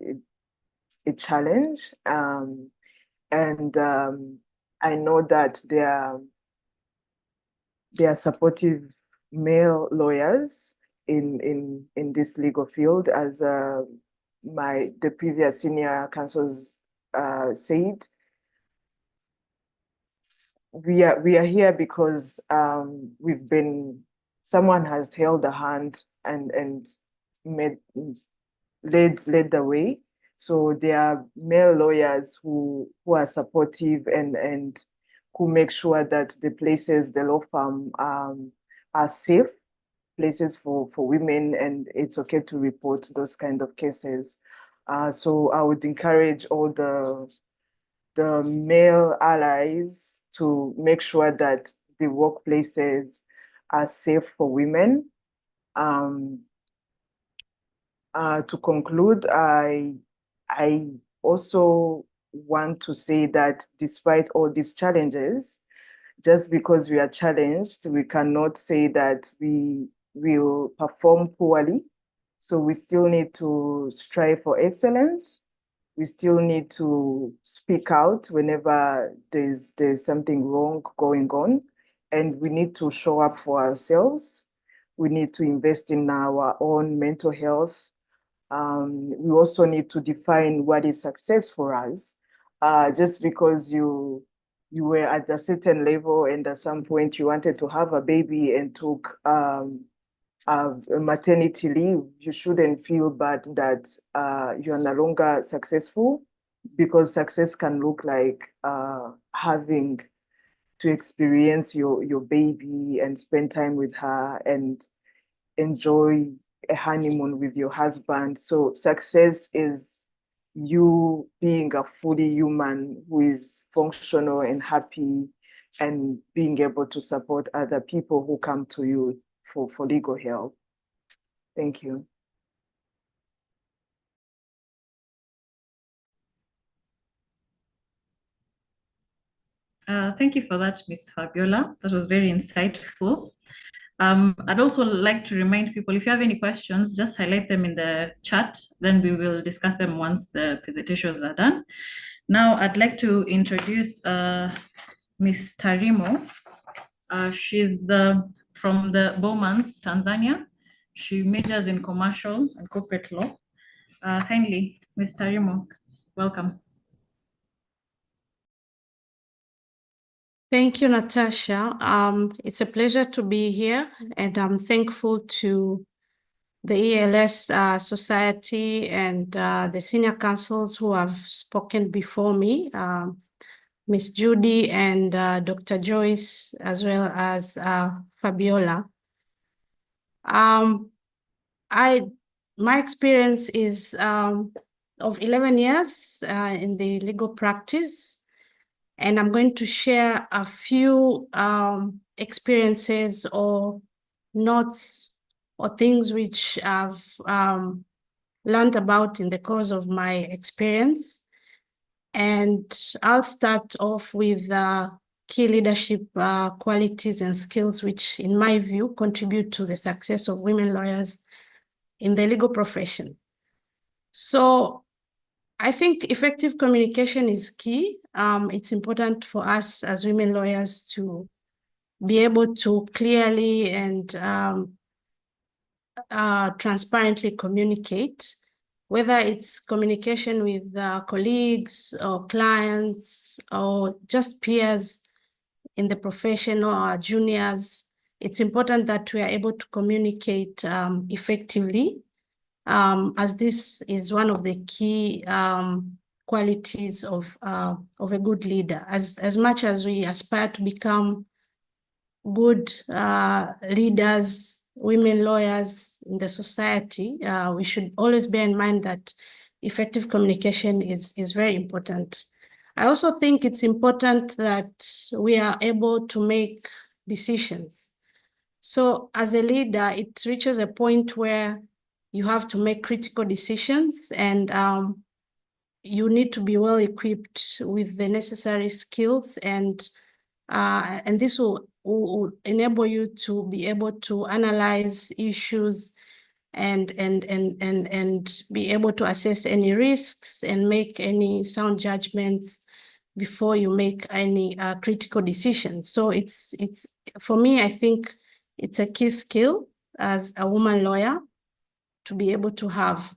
challenge. And I know that there are supportive male lawyers in this legal field, as the previous senior counsels said. We are here because someone has held a hand and led the way. So there are male lawyers who are supportive and who make sure that the places, the law firm, are safe places for women, and it's okay to report those kind of cases. So I would encourage all the male allies to make sure that the workplaces are safe for women. To conclude, I also want to say that despite all these challenges, just because we are challenged, we cannot say that we will perform poorly. So we still need to strive for excellence. We still need to speak out whenever there's something wrong going on, and we need to show up for ourselves. We need to invest in our own mental health. We also need to define what is success for us. Just because you were at a certain level and at some point you wanted to have a baby and took a maternity leave, you shouldn't feel bad that you're no longer successful, because success can look like having to experience your baby and spend time with her and enjoy a honeymoon with your husband. So success is you being a fully human who is functional and happy and being able to support other people who come to you for legal help. Thank you. Thank you for that, Ms. Fabiola. That was very insightful. I'd also like to remind people, if you have any questions, just highlight them in the chat, then we will discuss them once the presentations are done. Now, I'd like to introduce Ms. Tarimo. She's from the Bowmans, Tanzania. She majors in commercial and corporate law. Kindly, Ms. Tarimo, welcome. Thank you, Natasha. It's a pleasure to be here, and I'm thankful to the ELS Society and the senior counsels who have spoken before me, Ms. Judy and Dr. Joyce, as well as Fabiola. My experience is of 11 years in the legal practice. And I'm going to share a few experiences or notes or things which I've learned about in the course of my experience. And I'll start off with key leadership qualities and skills which, in my view, contribute to the success of women lawyers in the legal profession. So I think effective communication is key. It's important for us as women lawyers to be able to clearly and transparently communicate, whether it's communication with colleagues or clients or just peers in the profession or our juniors. It's important that we are able to communicate effectively, as this is one of the key qualities of a good leader. As much as we aspire to become good leaders, women lawyers in the society, we should always bear in mind that effective communication is very important. I also think it's important that we are able to make decisions. So as a leader, it reaches a point where you have to make critical decisions, and you need to be well equipped with the necessary skills, and this will enable you to be able to analyze issues and be able to assess any risks and make any sound judgments before you make any critical decisions. So it's for me, I think it's a key skill as a woman lawyer to be able to have.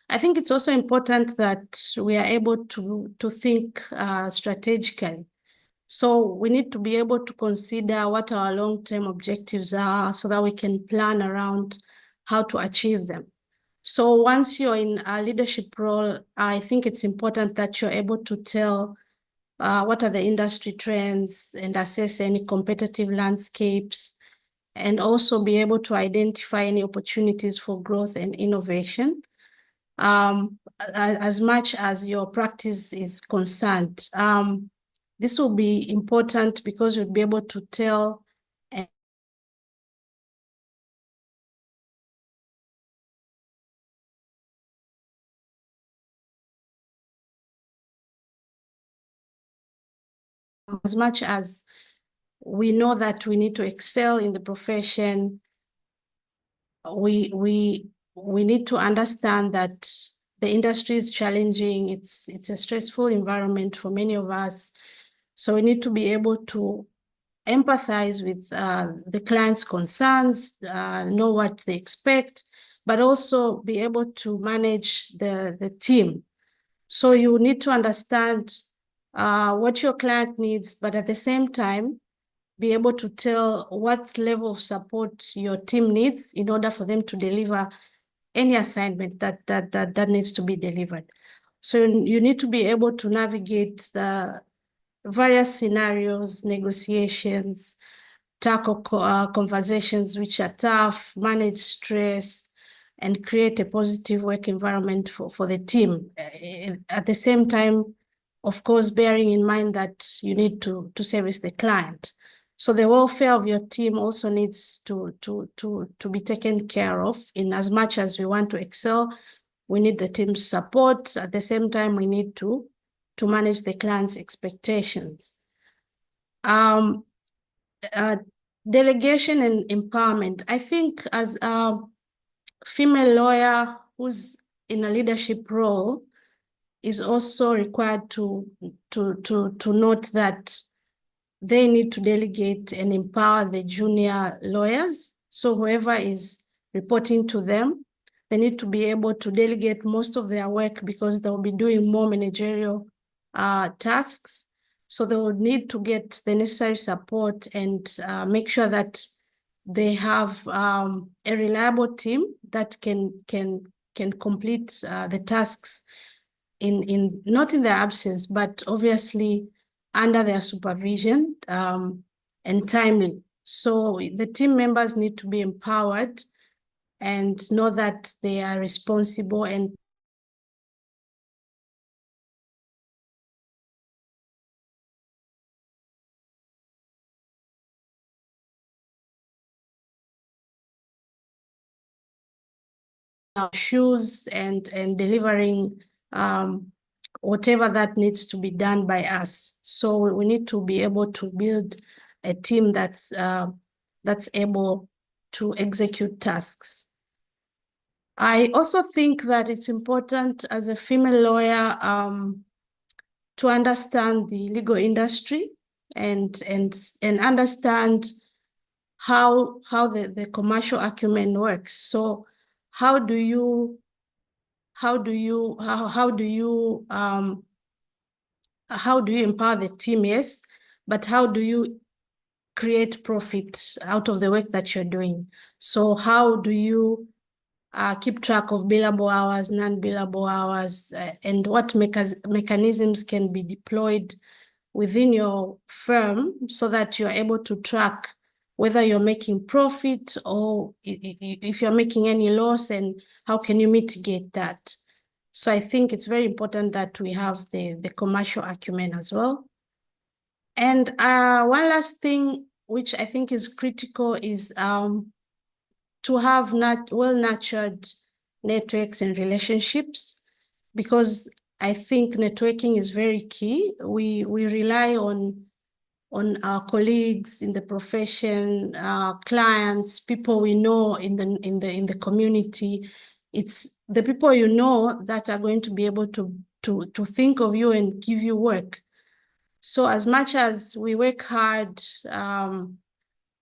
I think it's also important that we are able to think strategically. So we need to be able to consider what our long-term objectives are so that we can plan around how to achieve them. So once you're in a leadership role, I think it's important that you're able to tell what are the industry trends and assess any competitive landscapes and also be able to identify any opportunities for growth and innovation. As much as your practice is concerned, this will be important because you'll be able to tell as much as we know that we need to excel in the profession, we need to understand that the industry is challenging. It's a stressful environment for many of us. So we need to be able to empathize with the client's concerns, know what they expect, but also be able to manage the team. So you need to understand what your client needs, but at the same time, be able to tell what level of support your team needs in order for them to deliver any assignment that needs to be delivered. So you need to be able to navigate the various scenarios, negotiations, tackle conversations which are tough, manage stress, and create a positive work environment for the team. At the same time, of course, bearing in mind that you need to service the client. So the welfare of your team also needs to be taken care of. In as much as we want to excel, we need the team's support. At the same time, we need to manage the client's expectations. Delegation and empowerment. I think as a female lawyer who's in a leadership role is also required to note that they need to delegate and empower the junior lawyers. So whoever is reporting to them, they need to be able to delegate most of their work because they'll be doing more managerial tasks. So they will need to get the necessary support and make sure that they have a reliable team that can complete the tasks in not in their absence, but obviously under their supervision and timely. So the team members need to be empowered and know that they are responsible and shoes and delivering whatever that needs to be done by us. So we need to be able to build a team that's able to execute tasks. I also think that it's important as a female lawyer to understand the legal industry and understand how the commercial acumen works. So how do you empower the team? Yes, but how do you create profit out of the work that you're doing? So how do you keep track of billable hours, non-billable hours, and what mechanisms can be deployed within your firm so that you're able to track whether you're making profit or if you're making any loss, and how can you mitigate that? So I think it's very important that we have the commercial acumen as well. And one last thing, which I think is critical, is to have well-nurtured networks and relationships, because I think networking is very key. We rely on our colleagues in the profession, clients, people we know in the community. It's the people you know that are going to be able to think of you and give you work. So as much as we work hard,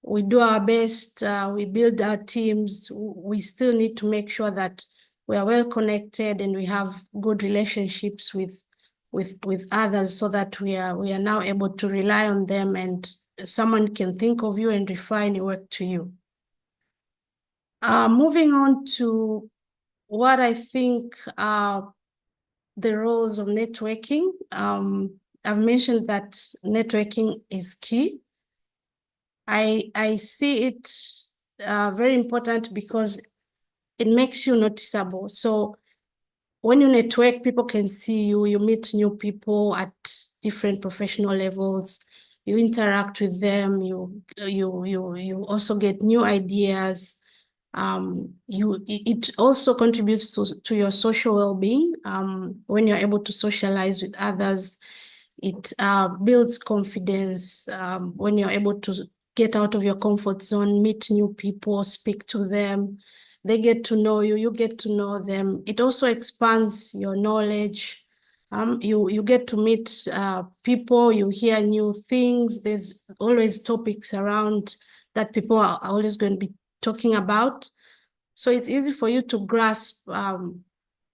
we do our best, we build our teams, we still need to make sure that we are well connected and we have good relationships with others, so that we are now able to rely on them and someone can think of you and refer any work to you. Moving on to what I think are the roles of networking. I've mentioned that networking is key. I see it very important because it makes you noticeable. So when you network, people can see you, you meet new people at different professional levels, you interact with them, you also get new ideas. It also contributes to your social well-being. When you're able to socialize with others, it builds confidence. When you're able to get out of your comfort zone, meet new people, speak to them, they get to know you, you get to know them. It also expands your knowledge. You get to meet people, you hear new things. There's always topics around that people are always going to be talking about. So it's easy for you to grasp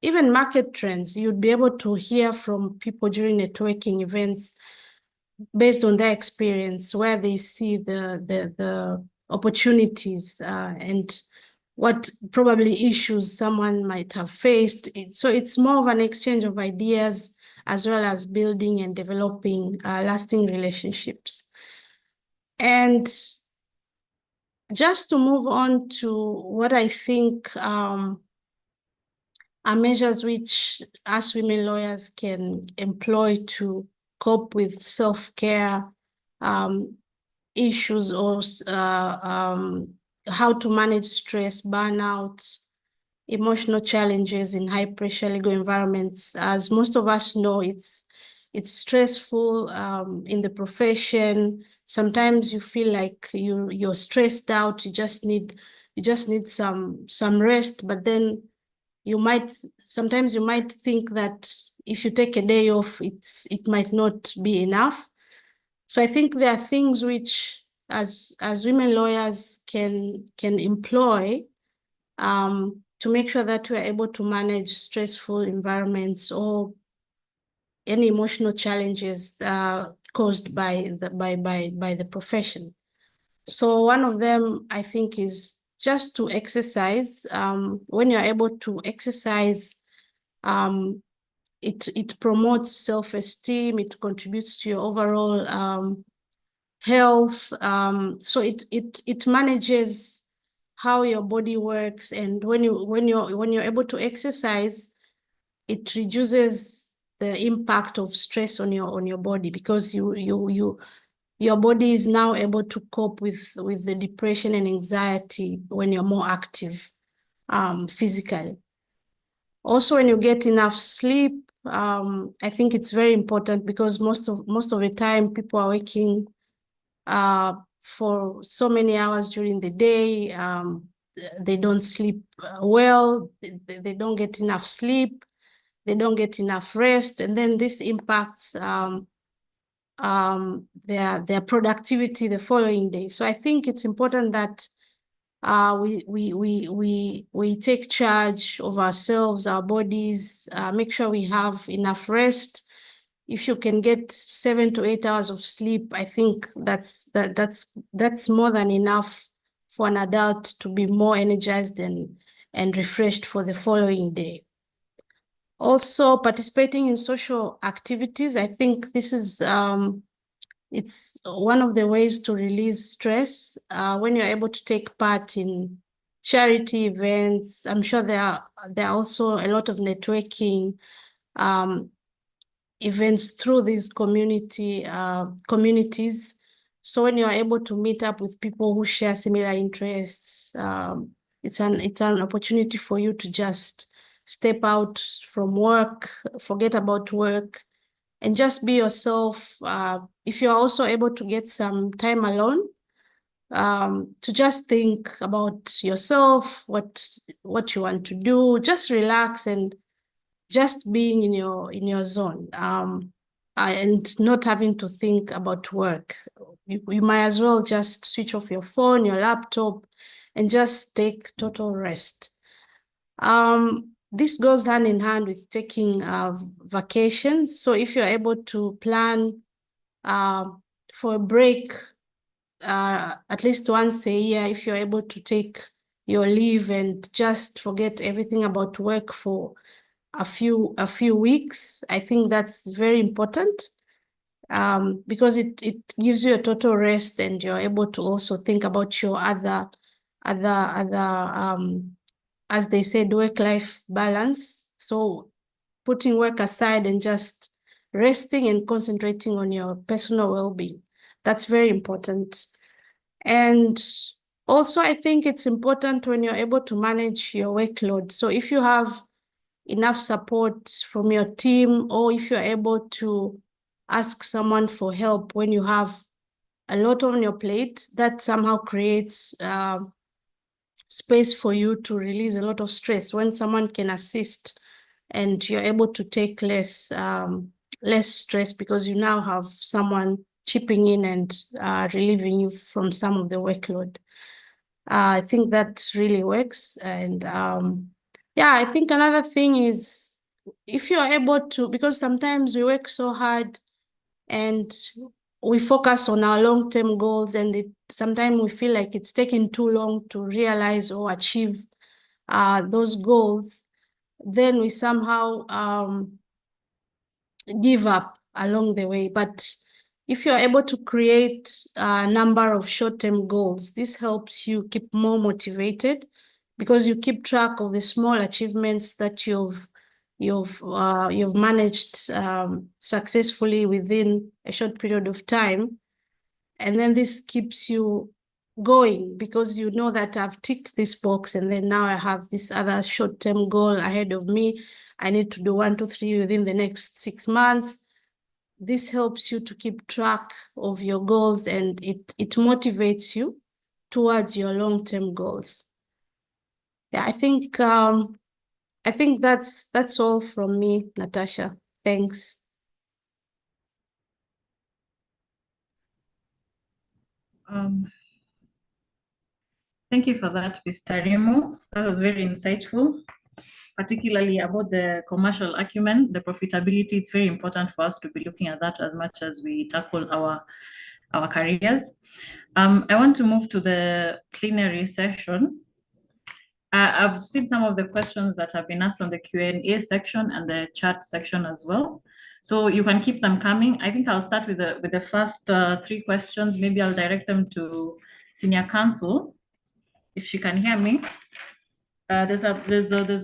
even market trends. You'd be able to hear from people during networking events based on their experience, where they see the opportunities and what probably issues someone might have faced. So it's more of an exchange of ideas as well as building and developing lasting relationships. And just to move on to what I think are measures which us women lawyers can employ to cope with self-care issues, or how to manage stress, burnout, emotional challenges in high-pressure legal environments. As most of us know, it's stressful in the profession. Sometimes you feel like you're stressed out. You just need some rest. But then sometimes you might think that if you take a day off, it might not be enough. So I think there are things which, as women lawyers, can employ to make sure that we are able to manage stressful environments or any emotional challenges caused by the profession. So one of them, I think, is just to exercise. When you're able to exercise, it promotes self-esteem, it contributes to your overall health. So it manages how your body works, and when you're able to exercise, it reduces the impact of stress on your body, because your body is now able to cope with the depression and anxiety when you're more active physically. Also, when you get enough sleep, I think it's very important, because most of the time people are working for so many hours during the day. They don't sleep well, they don't get enough sleep, they don't get enough rest, and then this impacts their productivity the following day. So I think it's important that we take charge of ourselves, our bodies, make sure we have enough rest. If you can get 7 to 8 hours of sleep, I think that's more than enough for an adult to be more energized and refreshed for the following day. Also, participating in social activities, I think this is it's one of the ways to release stress. When you're able to take part in charity events, I'm sure there are also a lot of networking events through these communities. So when you're able to meet up with people who share similar interests, it's an opportunity for you to just step out from work, forget about work, and just be yourself. If you're also able to get some time alone, to just think about yourself, what you want to do, just relax and just being in your zone, and not having to think about work. You might as well just switch off your phone, your laptop, and just take total rest. This goes hand in hand with taking vacations. So if you're able to plan for a break at least once a year, if you're able to take your leave and just forget everything about work for a few weeks, I think that's very important, because it gives you a total rest, and you're able to also think about your other as they said, work-life balance. So putting work aside and just resting and concentrating on your personal well-being. That's very important. And also, I think it's important when you're able to manage your workload. So if you have enough support from your team, or if you're able to ask someone for help when you have a lot on your plate, that somehow creates space for you to release a lot of stress. When someone can assist and you're able to take less stress because you now have someone chipping in and relieving you from some of the workload. I think that really works. And yeah, I think another thing is if you're able to, because sometimes we work so hard and we focus on our long-term goals, and sometimes we feel like it's taking too long to realize or achieve those goals, then we somehow give up along the way. But if you're able to create a number of short-term goals, this helps you keep more motivated because you keep track of the small achievements that you've managed successfully within a short period of time. And then this keeps you going because you know that I've ticked this box and then now I have this other short-term goal ahead of me. I need to do 1, 2, 3 within the next 6 months. This helps you to keep track of your goals, and it motivates you towards your long-term goals. Yeah, I think that's all from me, Natasha. Thanks. Thank you for that, Mr. Remo. That was very insightful, particularly about the commercial acumen, the profitability. It's very important for us to be looking at that as much as we tackle our careers. I want to move to the plenary session. I've seen some of the questions that have been asked on the Q&A section and the chat section as well. So you can keep them coming. I think I'll start with the first 3 questions. Maybe I'll direct them to Senior Counsel, if she can hear me. There's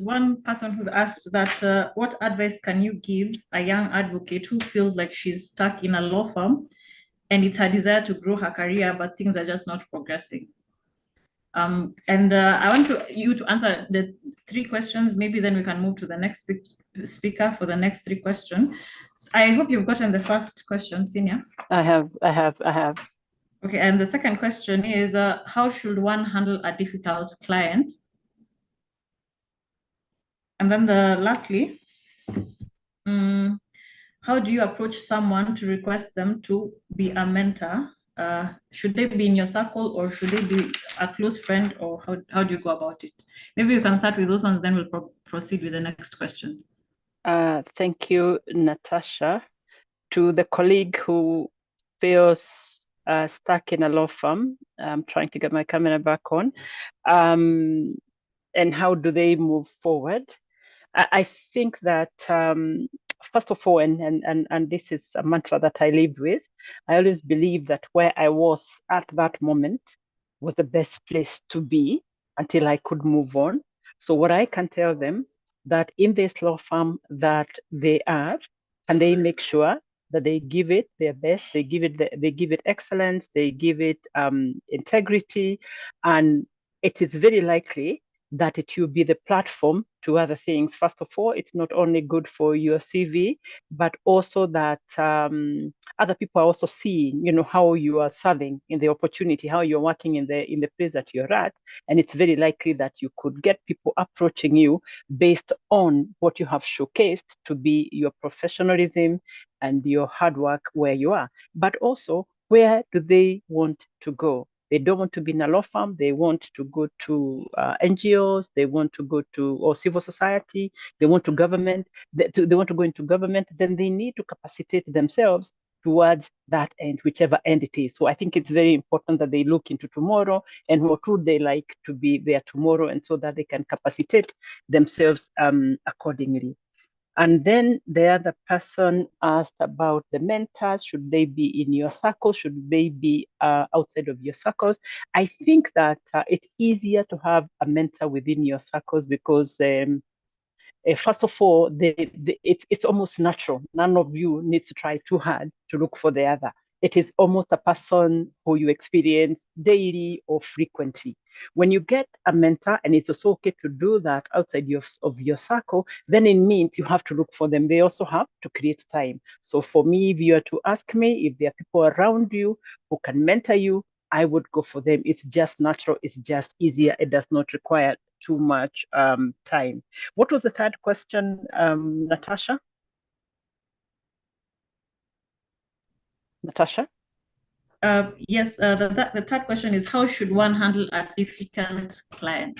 one person who's asked that what advice can you give a young advocate who feels like she's stuck in a law firm and it's her desire to grow her career, but things are just not progressing? I want you to answer the 3 questions. Maybe then we can move to the next speaker for the next 3 questions. I hope you've gotten the first question, Senior. I have. Okay, and the second question is, how should one handle a difficult client? And then lastly, how do you approach someone to request them to be a mentor? Should they be in your circle or should they be a close friend, or how do you go about it? Maybe you can start with those ones, then we'll proceed with the next question. Thank you, Natasha. To the colleague who feels stuck in a law firm, I'm trying to get my camera back on, and how do they move forward? I think that first of all, and this is a mantra that I live with, I always believe that where I was at that moment was the best place to be until I could move on. So what I can tell them, that in this law firm that they are, and they make sure that they give it their best, they give it excellence, they give it integrity, and it is very likely that it will be the platform to other things. First of all, it's not only good for your CV, but also that other people are also seeing, how you are serving in the opportunity, how you're working in the place that you're at. And it's very likely that you could get people approaching you based on what you have showcased to be your professionalism and your hard work where you are. But also, where do they want to go? They don't want to be in a law firm. They want to go to NGOs. They want to go to or civil society. They want to government. They want to go into government. Then they need to capacitate themselves towards that end, whichever end it is. So I think it's very important that they look into tomorrow and what would they like to be there tomorrow, and so that they can capacitate themselves accordingly. And then the other person asked about the mentors. Should they be in your circle? Should they be outside of your circles? I think that it's easier to have a mentor within your circles because first of all, it's almost natural. None of you needs to try too hard to look for the other. It is almost a person who you experience daily or frequently. When you get a mentor, and it's also okay to do that outside of your circle, then it means you have to look for them. They also have to create time. So for me, if you are to ask me if there are people around you who can mentor you, I would go for them. It's just natural. It's just easier. It does not require too much time. What was the third question, Natasha? Natasha? Yes, the third question is, how should one handle a difficult client?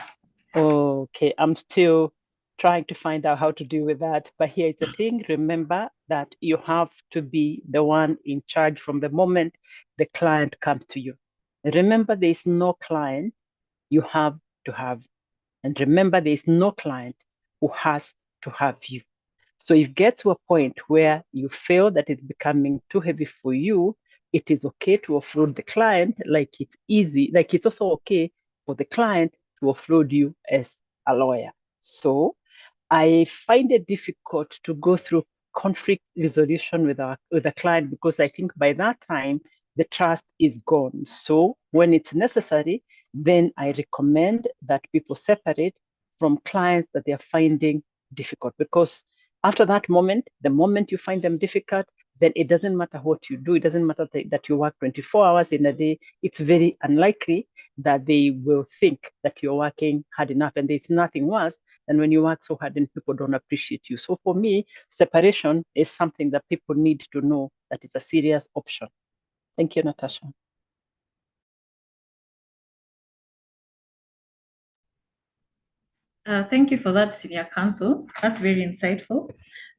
Okay, I'm still trying to find out how to deal with that. But here's the thing, remember that you have to be the one in charge from the moment the client comes to you. Remember, there is no client you have to have. And remember, there is no client who has to have you. So if you get to a point where you feel that it's becoming too heavy for you, it is okay to offload the client like it's easy. Like it's also okay for the client to offload you as a lawyer. So I find it difficult to go through conflict resolution with a client because I think by that time the trust is gone. So when it's necessary, then I recommend that people separate from clients that they are finding difficult, because after that moment, the moment you find them difficult, then it doesn't matter what you do. It doesn't matter that you work 24 hours in a day. It's very unlikely that they will think that you're working hard enough. And there's nothing worse than when you work so hard and people don't appreciate you. So for me, separation is something that people need to know that it's a serious option. Thank you, Natasha. Thank you for that, Senior Counsel. That's very insightful.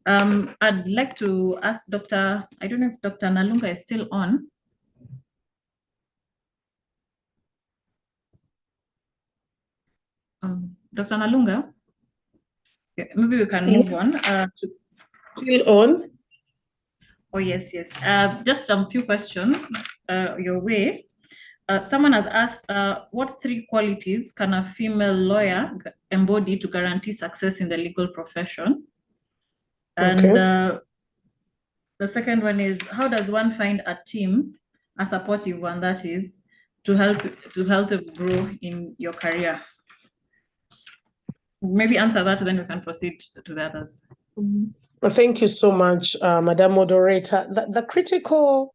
I'd like to ask Dr. I don't know if Dr. Nalunga is still on. Dr. Nalunga, maybe we can move on. Still on? Oh, yes, yes. Just a few questions your way. Someone has asked, what 3 qualities can a female lawyer embody to guarantee success in the legal profession? And Okay. the second one is, how does one find a team, a supportive one that is, to help them grow in your career? Maybe answer that, then we can proceed to the others. Well, thank you so much, Madam Moderator. The critical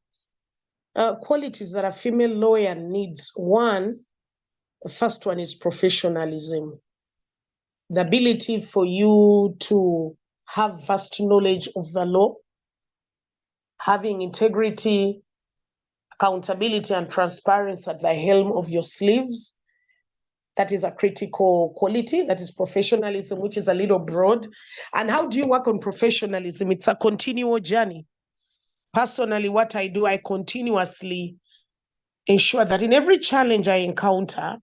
qualities that a female lawyer needs, the first one is professionalism. The ability for you to have vast knowledge of the law, having integrity, accountability, and transparency at the helm of your sleeves. That is a critical quality. That is professionalism, which is a little broad. And how do you work on professionalism? It's a continual journey. Personally, what I do, I continuously ensure that in every challenge I encounter,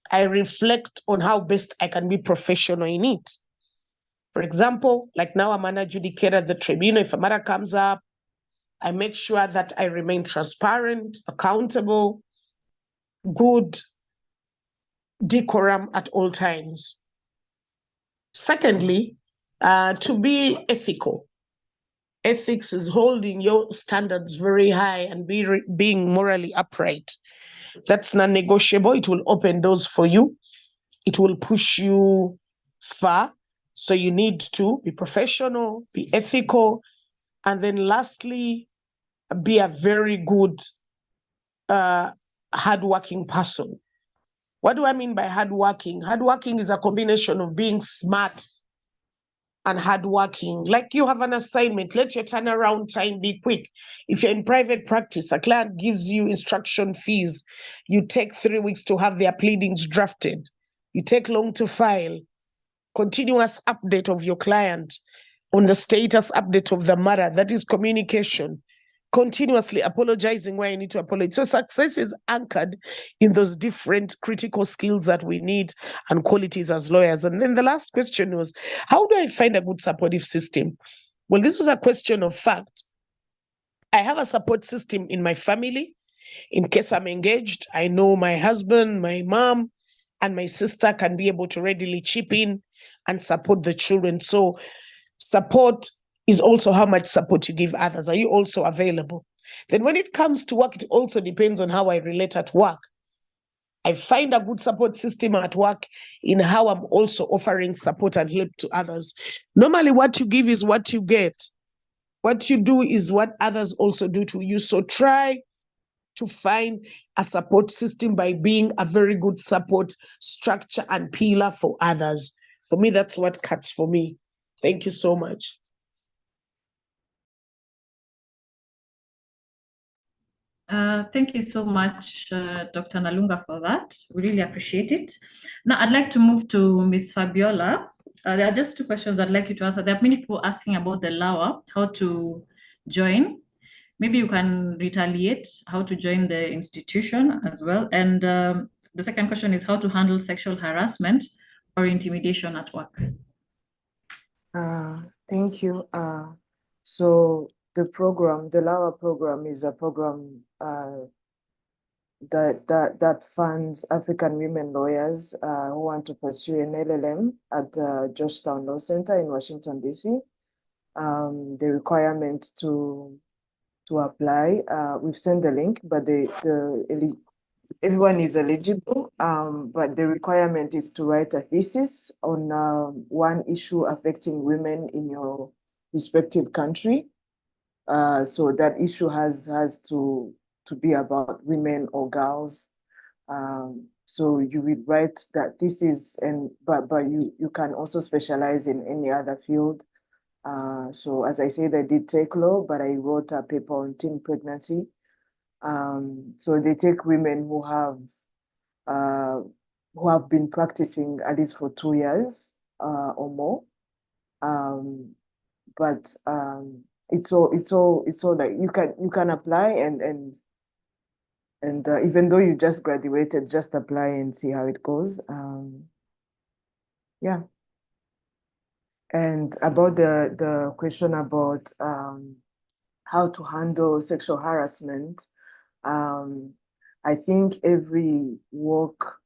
I reflect on how best I can be professional in it. For example, like now I'm an adjudicator at the tribunal. If a matter comes up, I make sure that I remain transparent, accountable, good, decorum at all times. Secondly, to be ethical. Ethics is holding your standards very high and being morally upright. That's non-negotiable. It will open doors for you. It will push you far. So you need to be professional, be ethical, and then lastly, be a very good, hardworking person. What do I mean by hardworking? Hardworking is a combination of being smart and hardworking. Like you have an assignment, let your turnaround time be quick. If you're in private practice, a client gives you instruction fees. You take 3 weeks to have their pleadings drafted. You take long to file. Continuous update of your client on the status update of the matter. That is communication. continuously apologizing where I need to apologize. So success is anchored in those different critical skills that we need and qualities as lawyers. And then the last question was, how do I find a good supportive system? Well, this was a question of fact. I have a support system in my family. In case I'm engaged, I know my husband, my mom, and my sister can be able to readily chip in and support the children. So support is also how much support you give others. Are you also available? Then when it comes to work, it also depends on how I relate at work. I find a good support system at work in how I'm also offering support and help to others. Normally, what you give is what you get. What you do is what others also do to you. So try to find a support system by being a very good support structure and pillar for others. For me, that's what cuts for me. Thank you so much. Thank you so much, Dr. Nalunga, for that. We really appreciate it. Now, I'd like to move to Ms. Fabiola. There are just two questions I'd like you to answer. There are many people asking about the LAWA, how to join. Maybe you can retaliate how to join the institution as well. And the second question is how to handle sexual harassment or intimidation at work. Thank you. So the program, the LAWA program, is a program that funds African women lawyers who want to pursue an LLM at the Georgetown Law Center in Washington, D.C. The requirement to apply, we've sent the link, but everyone is eligible, but the requirement is to write a thesis on one issue affecting women in your respective country. So that issue has to be about women or girls. So you will write that thesis, but you can also specialize in any other field. So as I said, I did tech law, but I wrote a paper on teen pregnancy. So they take women who have been practicing at least for 2 years or more. But it's all like you can apply and even though you just graduated, just apply and see how it goes. Yeah. And about the question about how to handle sexual harassment, I think every work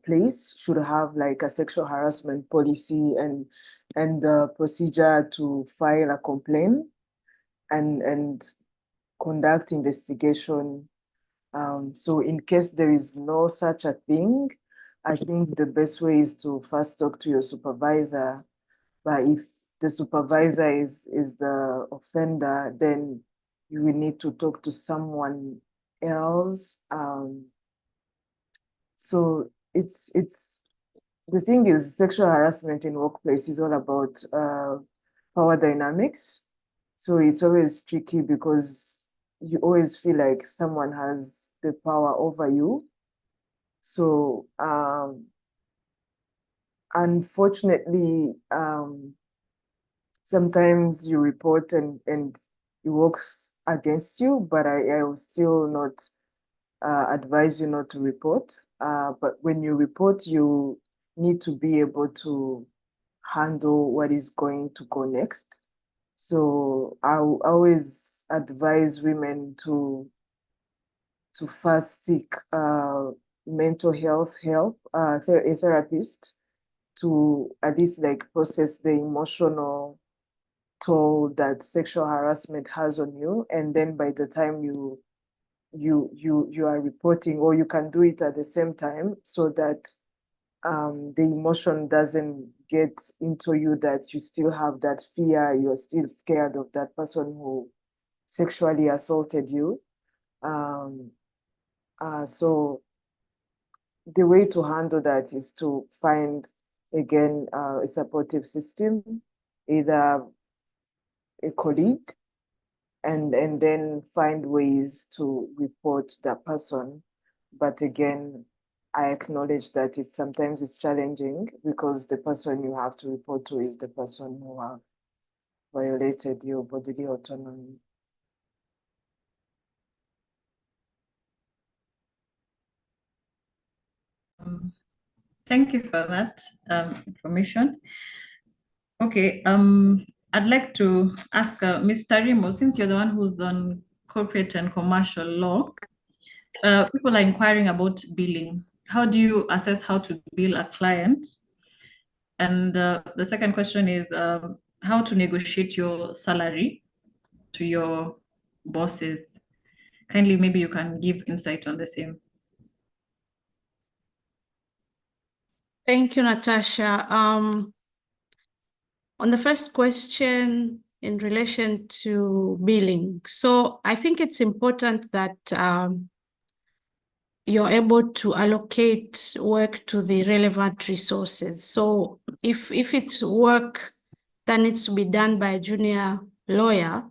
place should have like a sexual harassment policy and the procedure to file a complaint and conduct investigation. So in case there is no such a thing, I think the best way is to first talk to your supervisor. But if the supervisor is the offender, then you will need to talk to someone else. So it's the thing is, sexual harassment in workplace is all about power dynamics. So it's always tricky because you always feel like someone has the power over you. So unfortunately, sometimes you report and it works against you, but I will still not advise you not to report. But when you report, you need to be able to handle what is going to go next. So I always advise women to first seek mental health help, a therapist, to at least like process the emotional toll that sexual harassment has on you. And then by the time you are reporting, or you can do it at the same time, so that the emotion doesn't get into you, that you still have that fear, you're still scared of that person who sexually assaulted you. So the way to handle that is to find, again, a supportive system, either a colleague, and then find ways to report that person. But again, I acknowledge that sometimes it's challenging because the person you have to report to is the person who have violated your bodily autonomy. Thank you for that information. Okay, I'd like to ask Ms. Tarimo, since you're the one who's on corporate and commercial law, people are inquiring about billing. How do you assess how to bill a client? And the second question is how to negotiate your salary to your bosses. Kindly, maybe you can give insight on the same. Thank you, Natasha. On the first question in relation to billing, so I think it's important that you're able to allocate work to the relevant resources. So if it's work that needs to be done by a junior lawyer,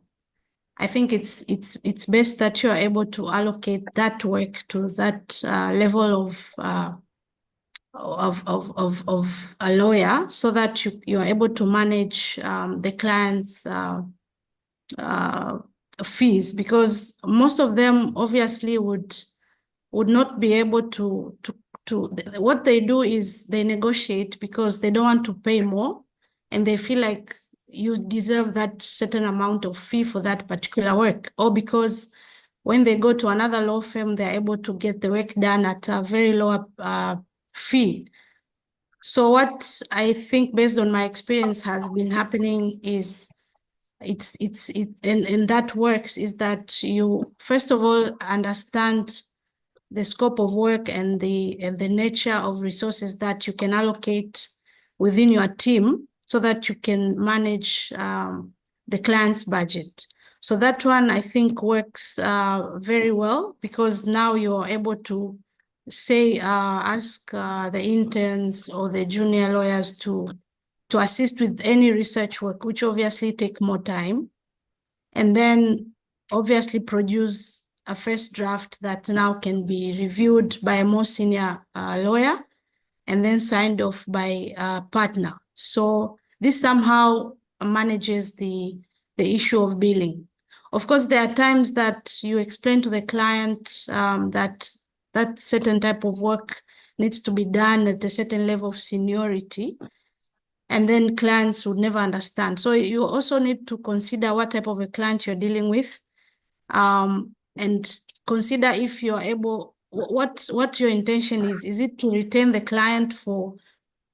I think it's best that you're able to allocate that work to that level of a lawyer, so that you're able to manage the client's fees, because most of them obviously would not be able to what they do is they negotiate because they don't want to pay more, and they feel like you deserve that certain amount of fee for that particular work, or because when they go to another law firm, they're able to get the work done at a very low fee. So what I think, based on my experience, has been happening is and that works is that you first of all understand the scope of work and the nature of resources that you can allocate within your team, so that you can manage the client's budget. So that one, I think, works very well, because now you're able to say, ask the interns or the junior lawyers to assist with any research work, which obviously take more time, and then obviously produce a first draft that now can be reviewed by a more senior lawyer and then signed off by a partner. So this somehow manages the issue of billing. Of course, there are times that you explain to the client that certain type of work needs to be done at a certain level of seniority, and then clients would never understand. So you also need to consider what type of a client you're dealing with, and consider if you're able, what your intention is. Is it to retain the client for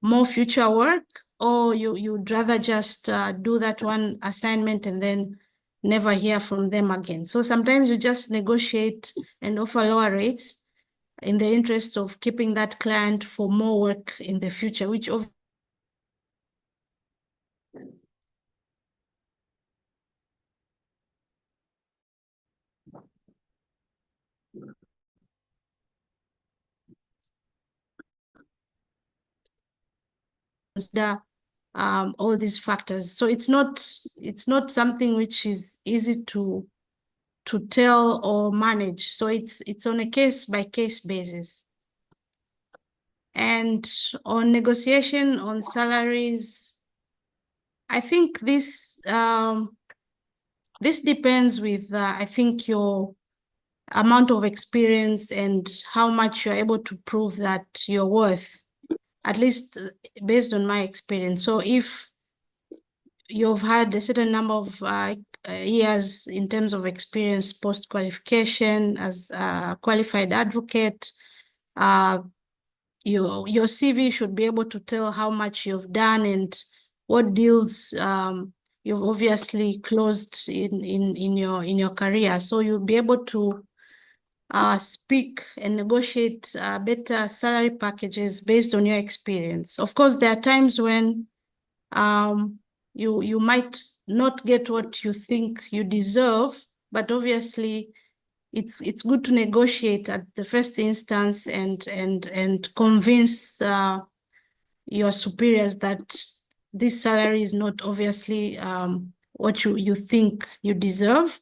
more future work, or you'd rather just do that one assignment and then never hear from them again? So sometimes you just negotiate and offer lower rates in the interest of keeping that client for more work in the future, which of consider all these factors. So it's not something which is easy to tell or manage. So it's on a case-by-case basis. And on negotiation on salaries, I think this depends with I think your amount of experience and how much you're able to prove that you're worth, at least based on my experience. So if you've had a certain number of years in terms of experience post-qualification as a qualified advocate, your CV should be able to tell how much you've done and what deals you've obviously closed in your career. So you'll be able to speak and negotiate better salary packages based on your experience. Of course, there are times when you might not get what you think you deserve, but obviously it's good to negotiate at the first instance and convince your superiors that this salary is not obviously what you think you deserve.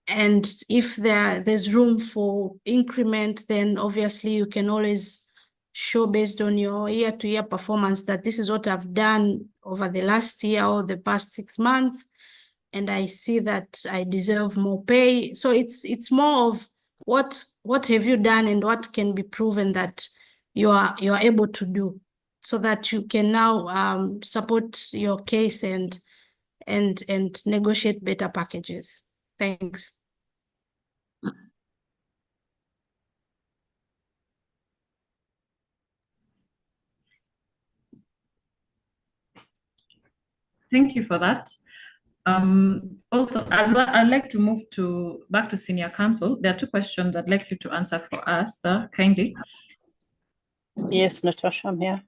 And if there's room for increment, then obviously you can always show, based on your year-to-year performance, that this is what I've done over the last year or the past 6 months, and I see that I deserve more pay. So it's more of what have you done and what can be proven that you are able to do, so that you can now support your case and negotiate better packages. Thanks. Thank you for that. Also, I'd like to move back to senior counsel. There are two questions I'd like you to answer for us, kindly. Yes, Natasha, I'm here.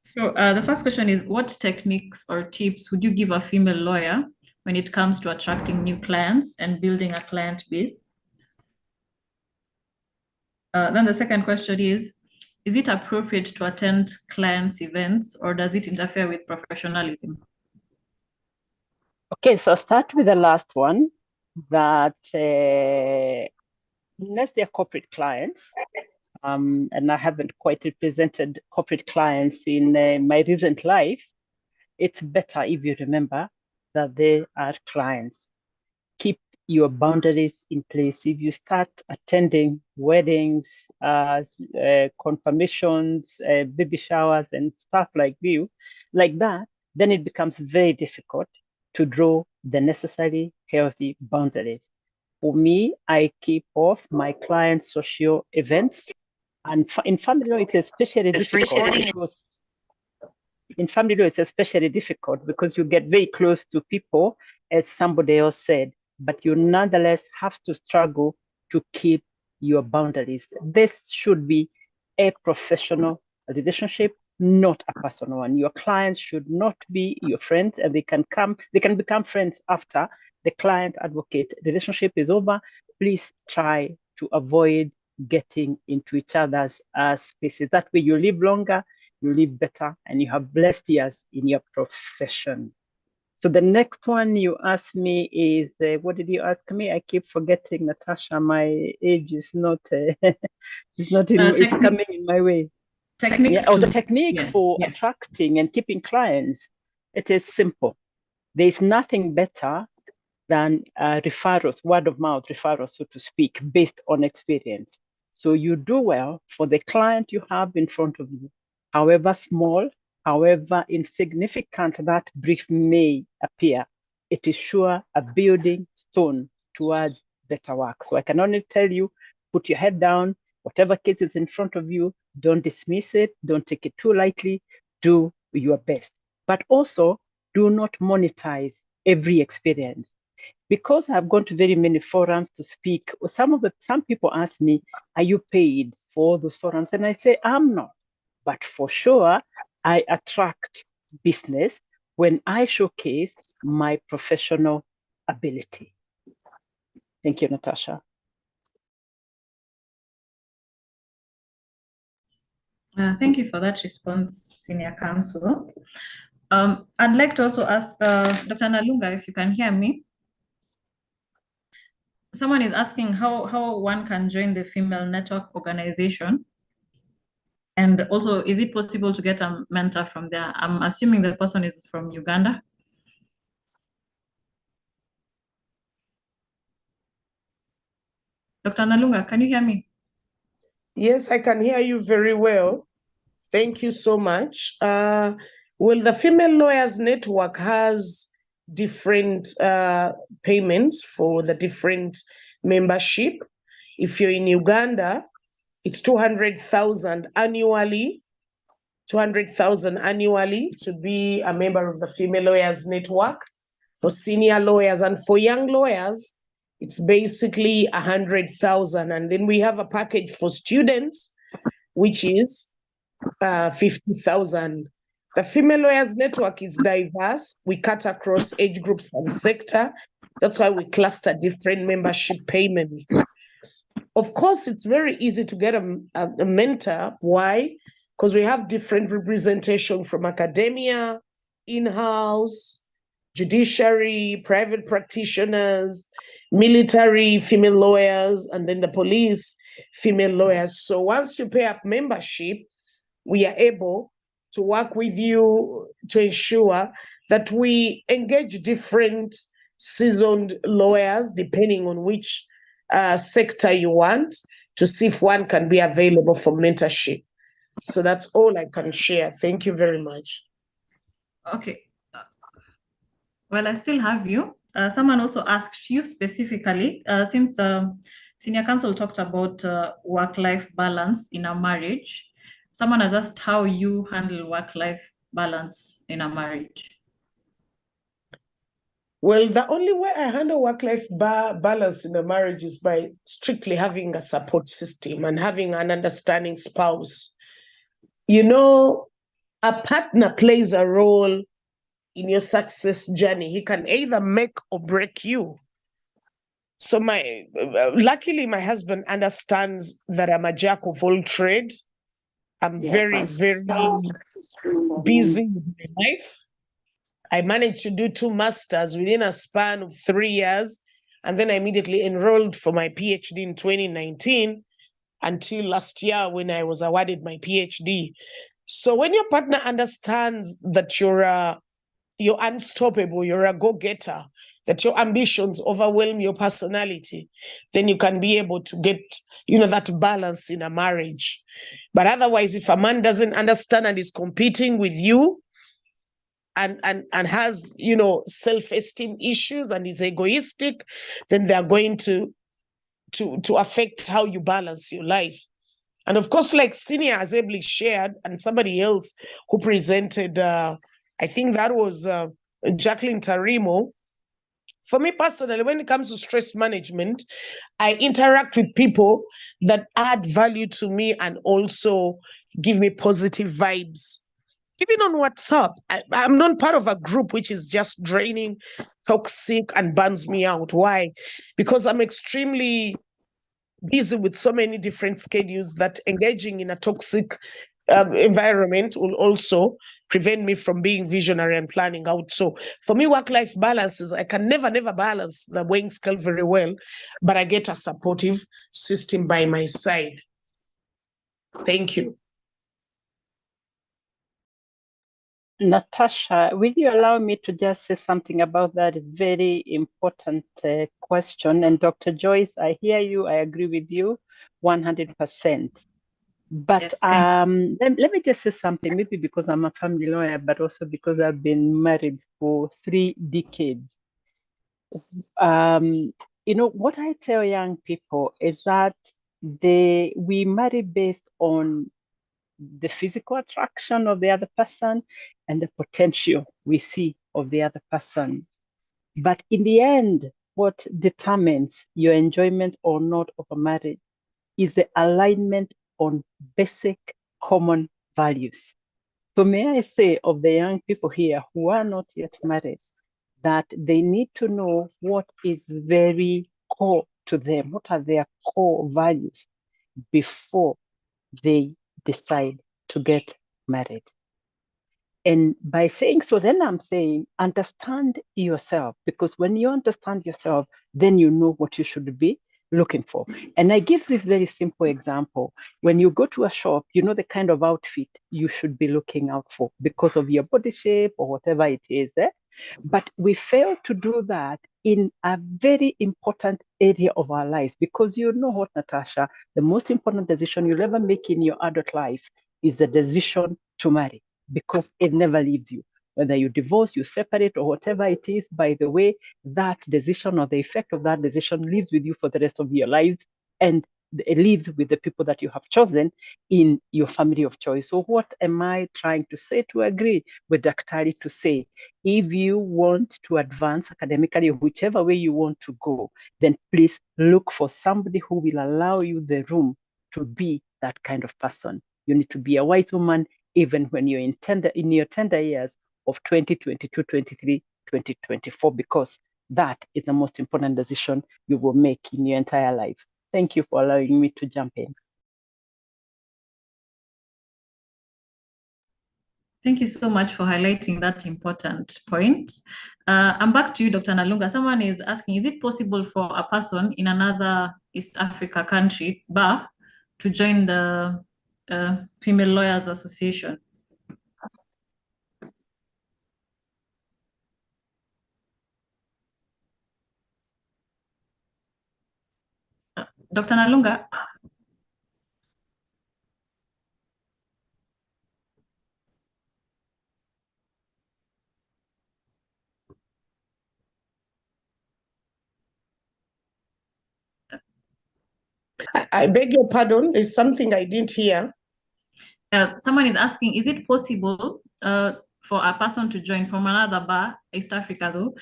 So the first question is, what techniques or tips would you give a female lawyer when it comes to attracting new clients and building a client base? Then the second question is it appropriate to attend clients' events, or does it interfere with professionalism? Okay, so I'll start with the last one, that unless they're corporate clients, and I haven't quite represented corporate clients in my recent life, it's better if you remember that they are clients. Keep your boundaries in place. If you start attending weddings, confirmations, baby showers, and stuff like that, then it becomes very difficult to draw the necessary healthy boundaries. For me, I keep off my clients' social events, and in family law, it's especially difficult. In family law, it's especially difficult because you get very close to people, as somebody else said, but you nonetheless have to struggle to keep your boundaries. This should be a professional relationship, not a personal one. Your clients should not be your friends, and they can become friends after the client-advocate relationship is over. Please try to avoid getting into each other's spaces. That way you live longer, you live better, and you have blessed years in your profession. So the next one you asked me is, what did you ask me? I keep forgetting, Natasha. My age is not, it's coming in my way. Techniques. The technique for attracting and keeping clients. It is simple. There is nothing better than referrals, word of mouth referrals, so to speak, based on experience. So you do well for the client you have in front of you, however small, however insignificant that brief may appear. It is sure a building stone towards better work. So I can only tell you, put your head down, whatever case is in front of you, don't dismiss it, don't take it too lightly, do your best. But also, do not monetize every experience. Because I've gone to very many forums to speak, some people ask me, are you paid for those forums? And I say, I'm not. But for sure, I attract business when I showcase my professional ability. Thank you, Natasha. Thank you for that response, Senior Counsel. I'd like to also ask Dr. Nalunga, if you can hear me. Someone is asking how one can join the Female Network Organization. And also, is it possible to get a mentor from there? I'm assuming the person is from Uganda. Dr. Nalunga, can you hear me? Yes, I can hear you very well. Thank you so much. Well, the Female Lawyers Network has different payments for the different membership. If you're in Uganda, it's 200,000 annually. 200,000 annually to be a member of the Female Lawyers Network. For senior lawyers and for young lawyers, it's basically 100,000. And then we have a package for students, which is 50,000. The Female Lawyers Network is diverse. We cut across age groups and sector. That's why we cluster different membership payments. Of course, it's very easy to get a mentor. Why? Because we have different representation from academia, in-house, judiciary, private practitioners, military female lawyers, and then the police female lawyers. So once you pay up membership, we are able to work with you to ensure that we engage different seasoned lawyers, depending on which sector you want, to see if one can be available for mentorship. So that's all I can share. Thank you very much. Okay. Well, I still have you. Someone also asked you specifically, since Senior Counsel talked about work-life balance in a marriage. Someone has asked how you handle work-life balance in a marriage. Well, the only way I handle work-life balance in a marriage is by strictly having a support system and having an understanding spouse. You know, a partner plays a role in your success journey. He can either make or break you. So luckily, my husband understands that I'm a jack of all trades. I'm very, very busy with my life. I managed to do 2 masters within a span of 3 years. And then I immediately enrolled for my PhD in 2019 until last year when I was awarded my PhD. So when your partner understands that you're unstoppable, you're a go-getter, that your ambitions overwhelm your personality, then you can be able to get, that balance in a marriage. But otherwise, if a man doesn't understand and is competing with you and has, self-esteem issues and is egoistic, then they are going to affect how you balance your life. And of course, like Senior has ably shared, and somebody else who presented, I think that was Jacqueline Tarimo. For me personally, when it comes to stress management, I interact with people that add value to me and also give me positive vibes. Even on WhatsApp, I'm not part of a group which is just draining, toxic, and burns me out. Why? Because I'm extremely busy with so many different schedules that engaging in a toxic environment will also prevent me from being visionary and planning out. So for me, work-life balances, I can never balance the weighing scale very well, but I get a supportive system by my side. Thank you. Natasha, will you allow me to just say something about that very important question? And Dr. Joyce, I hear you, I agree with you 100%. But Yes, let me just say something, maybe because I'm a family lawyer, but also because I've been married for 3 decades. What I tell young people is that we marry based on the physical attraction of the other person and the potential we see of the other person. But in the end, what determines your enjoyment or not of a marriage is the alignment on basic common values. So may I say of the young people here who are not yet married, that they need to know what is very core to them, what are their core values before they decide to get married. And by saying so, then I'm saying understand yourself, because when you understand yourself, then you know what you should be looking for. And I give this very simple example. When you go to a shop, you know the kind of outfit you should be looking out for because of your body shape or whatever it is. But we fail to do that in a very important area of our lives, because you know what, Natasha, the most important decision you'll ever make in your adult life is the decision to marry, because it never leaves you. Whether you divorce, you separate, or whatever it is, by the way, that decision or the effect of that decision lives with you for the rest of your lives, and it lives with the people that you have chosen in your family of choice. So what am I trying to say? To agree with Daktari to say, if you want to advance academically, whichever way you want to go, then please look for somebody who will allow you the room to be that kind of person. You need to be a wise woman, even when you're in your tender years of 2022, 23, 2024, because that is the most important decision you will make in your entire life. Thank you for allowing me to jump in. Thank you so much for highlighting that important point. I'm back to you, Dr. Nalunga. Someone is asking, is it possible for a person in another East Africa country, BAR, to join the Female Lawyers Association? Dr. Nalunga? I beg your pardon, there's something I didn't hear. Someone is asking, is it possible for a person to join from another bar, East Africa though,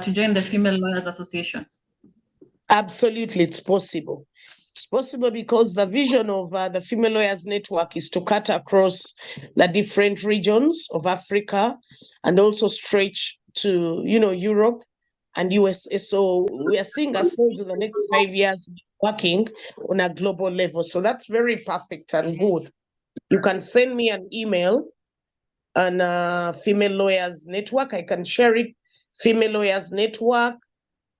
to join the Female Lawyers Association? Absolutely, it's possible. It's possible because the vision of the Female Lawyers Network is to cut across the different regions of Africa and also stretch to, Europe and USA. So we are seeing ourselves in the next 5 years working on a global level. So that's very perfect and good. You can send me an email on Female Lawyers Network. I can share it, Female Lawyers Network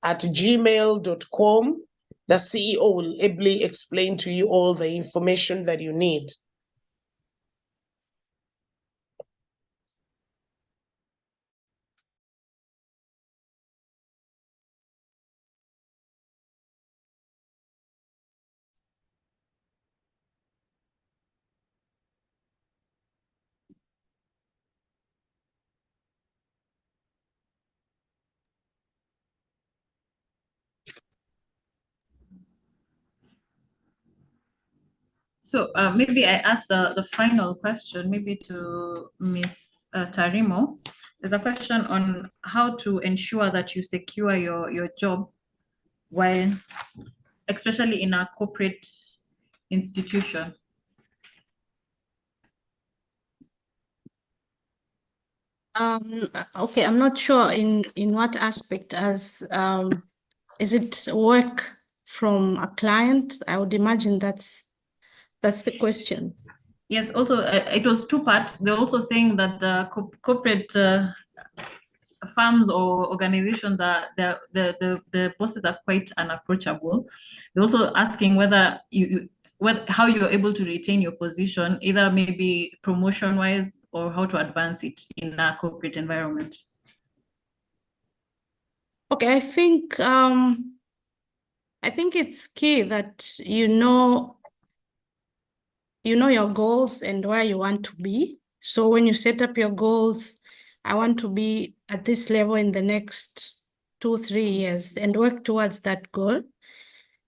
@gmail.com. The CEO will ably explain to you all the information that you need. So maybe I ask the final question, maybe to Ms. Tarimo. There's a question on how to ensure that you secure your job while, especially in a corporate institution. Okay, I'm not sure in what aspect, as is it work from a client? I would imagine that's the question. Yes, also it was two-part. They're also saying that corporate firms or organizations are the bosses are quite unapproachable. They're also asking whether how you're able to retain your position, either maybe promotion wise or how to advance it in a corporate environment. Okay, I think it's key that you know your goals and where you want to be. So when you set up your goals, I want to be at this level in the next 2-3 years, and work towards that goal.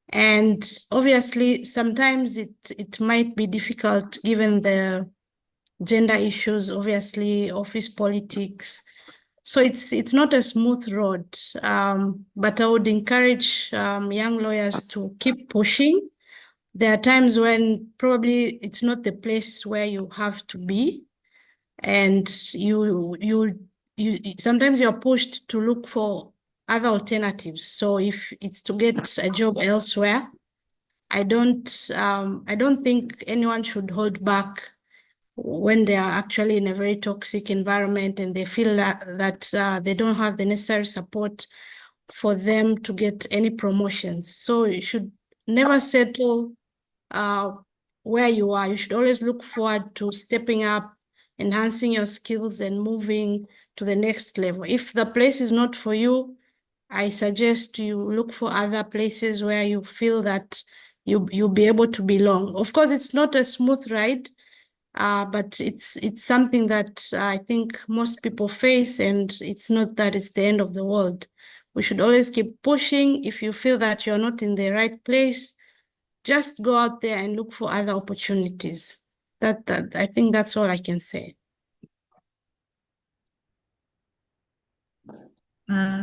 And obviously, sometimes it might be difficult given the gender issues, obviously, office politics. So it's not a smooth road, but I would encourage young lawyers to keep pushing. There are times when probably it's not the place where you have to be, and you sometimes you're pushed to look for other alternatives. So if it's to get a job elsewhere, I don't think anyone should hold back when they are actually in a very toxic environment and they feel that they don't have the necessary support for them to get any promotions. So you should never settle where you are. You should always look forward to stepping up, enhancing your skills, and moving to the next level. If the place is not for you, I suggest you look for other places where you feel that you'll be able to belong. Of course, it's not a smooth ride, but it's something that I think most people face, and it's not that it's the end of the world. We should always keep pushing. If you feel that you're not in the right place, just go out there and look for other opportunities. That I think that's all I can say.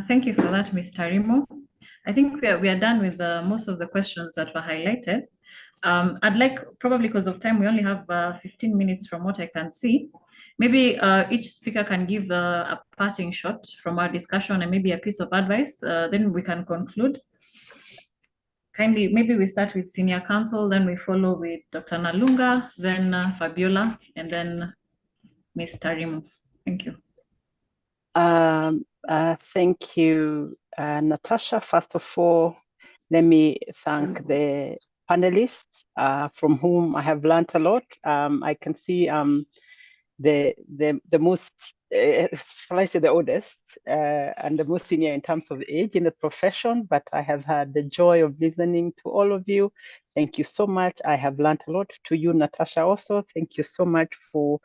Thank you for that, Ms. Tarimo. I think we are done with most of the questions that were highlighted. I'd like, probably because of time, we only have 15 minutes from what I can see. Maybe each speaker can give a parting shot from our discussion and maybe a piece of advice, then we can conclude. Kindly, maybe we start with Senior Counsel, then we follow with Dr. Nalunga, then Fabiola, and then Ms. Tarimo. Thank you. Thank you, Natasha. First of all, let me thank the panelists from whom I have learned a lot. I can see the most, shall I say, the oldest and the most senior in terms of age in the profession, but I have had the joy of listening to all of you. Thank you so much. I have learned a lot. To you, Natasha, also. Thank you so much for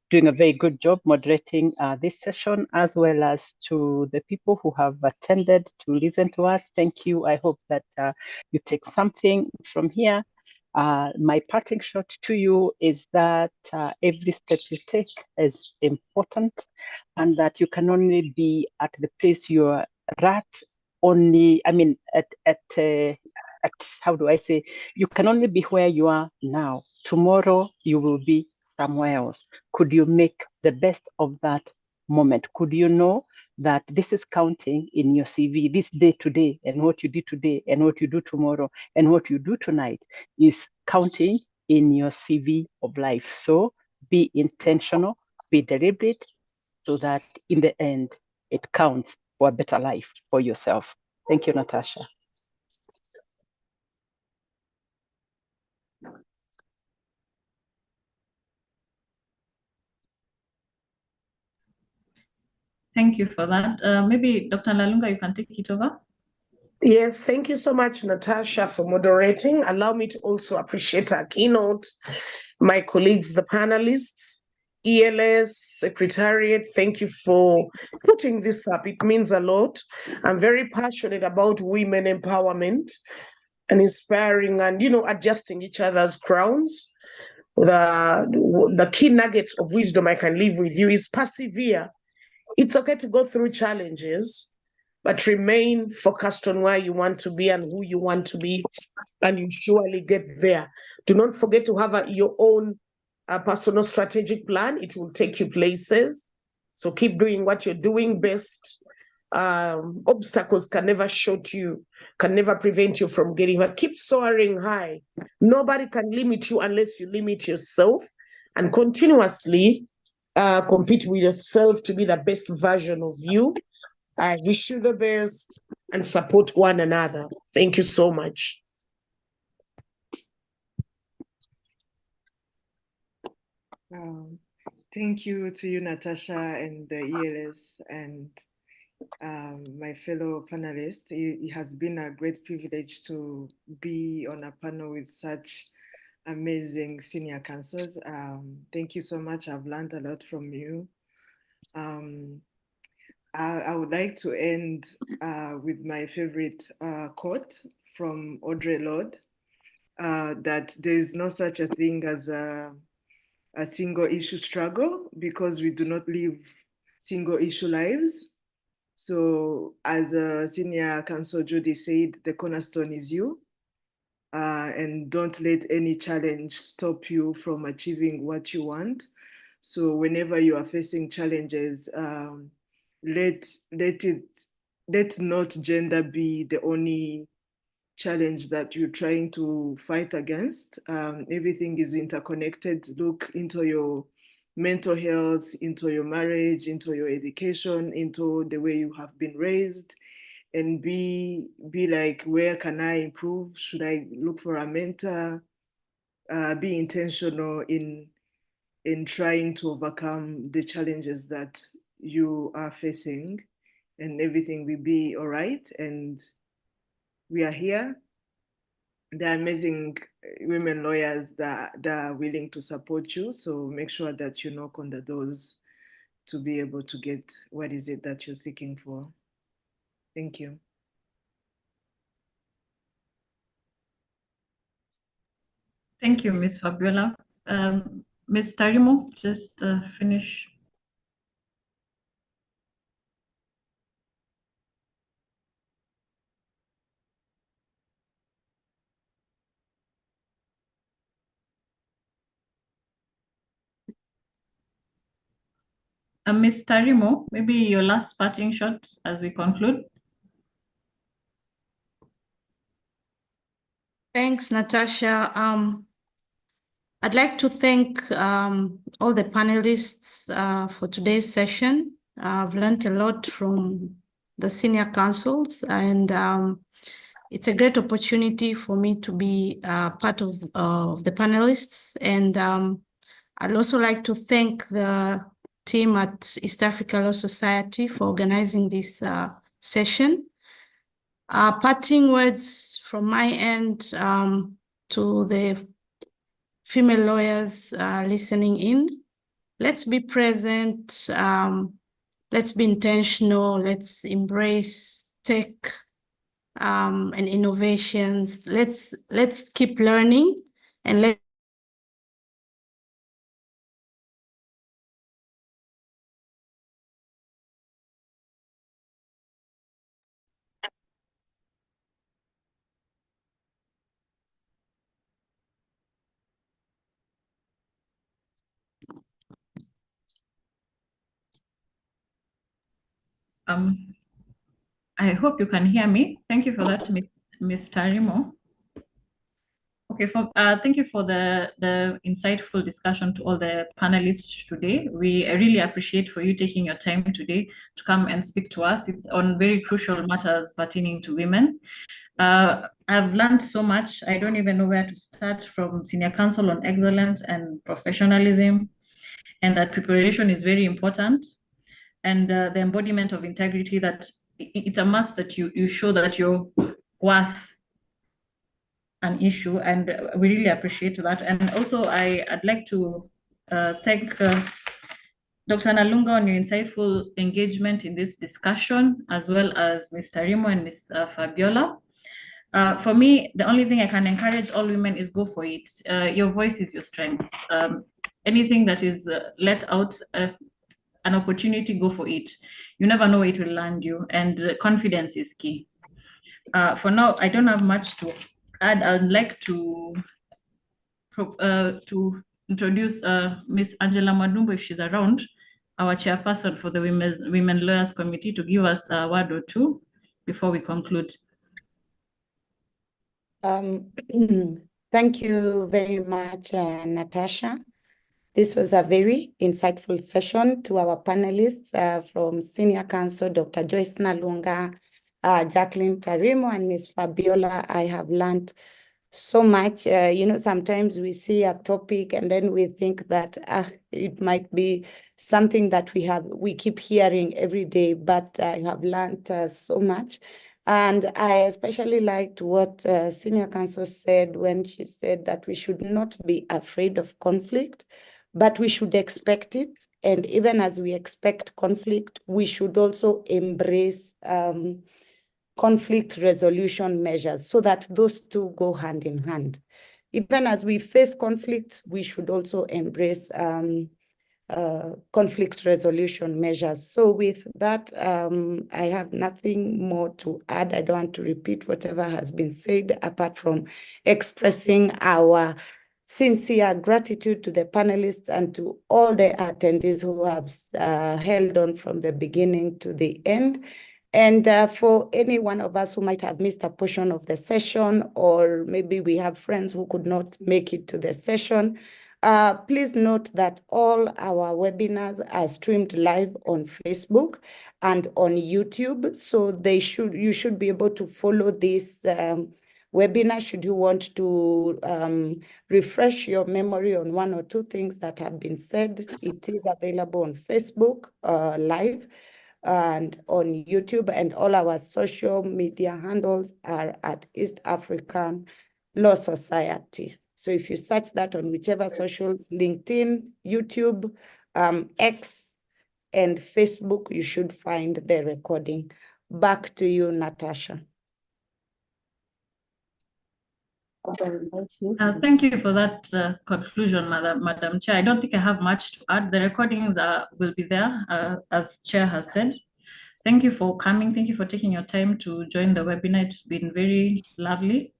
doing a very good job moderating this session, as well as to the people who have attended to listen to us. Thank you. I hope that you take something from here. My parting shot to you is that every step you take is important, and that you can only be at the place you're at only, I mean, at how do I say, you can only be where you are now. Tomorrow you will be somewhere else. Could you make the best of that moment? Could you know that this is counting in your CV, this day today, and what you did today, and what you do tomorrow, and what you do tonight is counting in your CV of life. So be intentional, be deliberate, so that in the end, it counts for a better life for yourself. Thank you, Natasha. Thank you for that. Maybe Dr. Lalunga, you can take it over. Yes, thank you so much, Natasha, for moderating. Allow me to also appreciate our keynote, my colleagues, the panelists, ELS, Secretariat. Thank you for putting this up. It means a lot. I'm very passionate about women empowerment and inspiring and, adjusting each other's crowns. The key nuggets of wisdom I can leave with you is persevere. It's okay to go through challenges, but remain focused on where you want to be and who you want to be, and you surely get there. Do not forget to have your own personal strategic plan. It will take you places. So keep doing what you're doing best. Obstacles can never prevent you from getting, but keep soaring high. Nobody can limit you unless you limit yourself, and continuously compete with yourself to be the best version of you. I wish you the best and support one another. Thank you so much. Thank you to you, Natasha, and the ELS, and my fellow panelists. It has been a great privilege to be on a panel with such amazing senior counsels. Thank you so much. I've learned a lot from you. I would like to end with my favorite quote from Audre Lorde, that there is no such a thing as a single issue struggle, because we do not live single issue lives. So as a senior counsel Judy said, the cornerstone is you, and don't let any challenge stop you from achieving what you want. So whenever you are facing challenges, let not gender be the only challenge that you're trying to fight against. Everything is interconnected. Look into your mental health, into your marriage, into your education, into the way you have been raised, and be like, where can I improve? Should I look for a mentor? Be intentional in trying to overcome the challenges that you are facing, and everything will be all right. And we are here. There are amazing women lawyers that are willing to support you. So make sure that you knock on the doors to be able to get what is it that you're seeking for. Thank you. Thank you, Ms. Fabiola. Ms. Tarimo, just finish. Ms. Tarimo, maybe your last parting shot as we conclude. Thanks, Natasha. I'd like to thank all the panelists for today's session. I've learned a lot from the senior counsels, and it's a great opportunity for me to be part of the panelists. And I'd also like to thank the team at East Africa Law Society for organizing this session. Parting words from my end to the female lawyers listening in. let's be present, let's be intentional, let's embrace tech and innovations. Let's keep learning, and let I hope you can hear me. Thank you for that, Ms. Tarimo. Okay, thank you for the insightful discussion to all the panelists today. I really appreciate for you taking your time today to come and speak to us. It's on very crucial matters pertaining to women. I've learned so much. I don't even know where to start, from Senior Council on Excellence and Professionalism, and that preparation is very important, and the embodiment of integrity, that it's a must that you show that you're worth an issue, and we really appreciate that. And also I'd like to thank Dr. Nalunga on your insightful engagement in this discussion, as well as Ms. Tarimo and Ms. Fabiola. For me, the only thing I can encourage all women is go for it. Your voice is your strength. Anything that is let out, an opportunity, go for it. You never know where it will land you, and confidence is key. For now, I don't have much to add. I'd like to introduce Ms. Angela Madumbo, if she's around, our chairperson for the Women Lawyers Committee, to give us a word or two before we conclude. Thank you very much, Natasha. This was a very insightful session. To our panelists from Senior Counsel, Dr. Joyce Nalunga, Jacqueline Tarimo, and Ms. Fabiola. I have learned so much. Sometimes we see a topic and then we think that it might be something that we keep hearing every day, but I have learned so much. And I especially liked what Senior Counsel said when she said that we should not be afraid of conflict, but we should expect it. And even as we expect conflict, we should also embrace conflict resolution measures, so that those two go hand in hand. Even as we face conflict, we should also embrace conflict resolution measures. So with that, I have nothing more to add. I don't want to repeat whatever has been said, apart from expressing our sincere gratitude to the panelists and to all the attendees who have held on from the beginning to the end. And for any one of us who might have missed a portion of the session, or maybe we have friends who could not make it to the session, please note that all our webinars are streamed live on Facebook and on YouTube. So you should be able to follow this webinar should you want to refresh your memory on one or two things that have been said. It is available on Facebook live and on YouTube, and all our social media handles are at East African Law Society. So if you search that on whichever socials, LinkedIn, YouTube, X, and Facebook, you should find the recording. Back to you, Natasha. Thank you for that conclusion, Madam Chair. I don't think I have much to add. The recordings will be there, as Chair has said. Thank you for coming. Thank you for taking your time to join the webinar. It's been very lovely.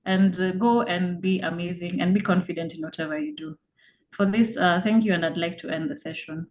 And go and be amazing and be confident in whatever you do. For this, thank you, and I'd like to end the session.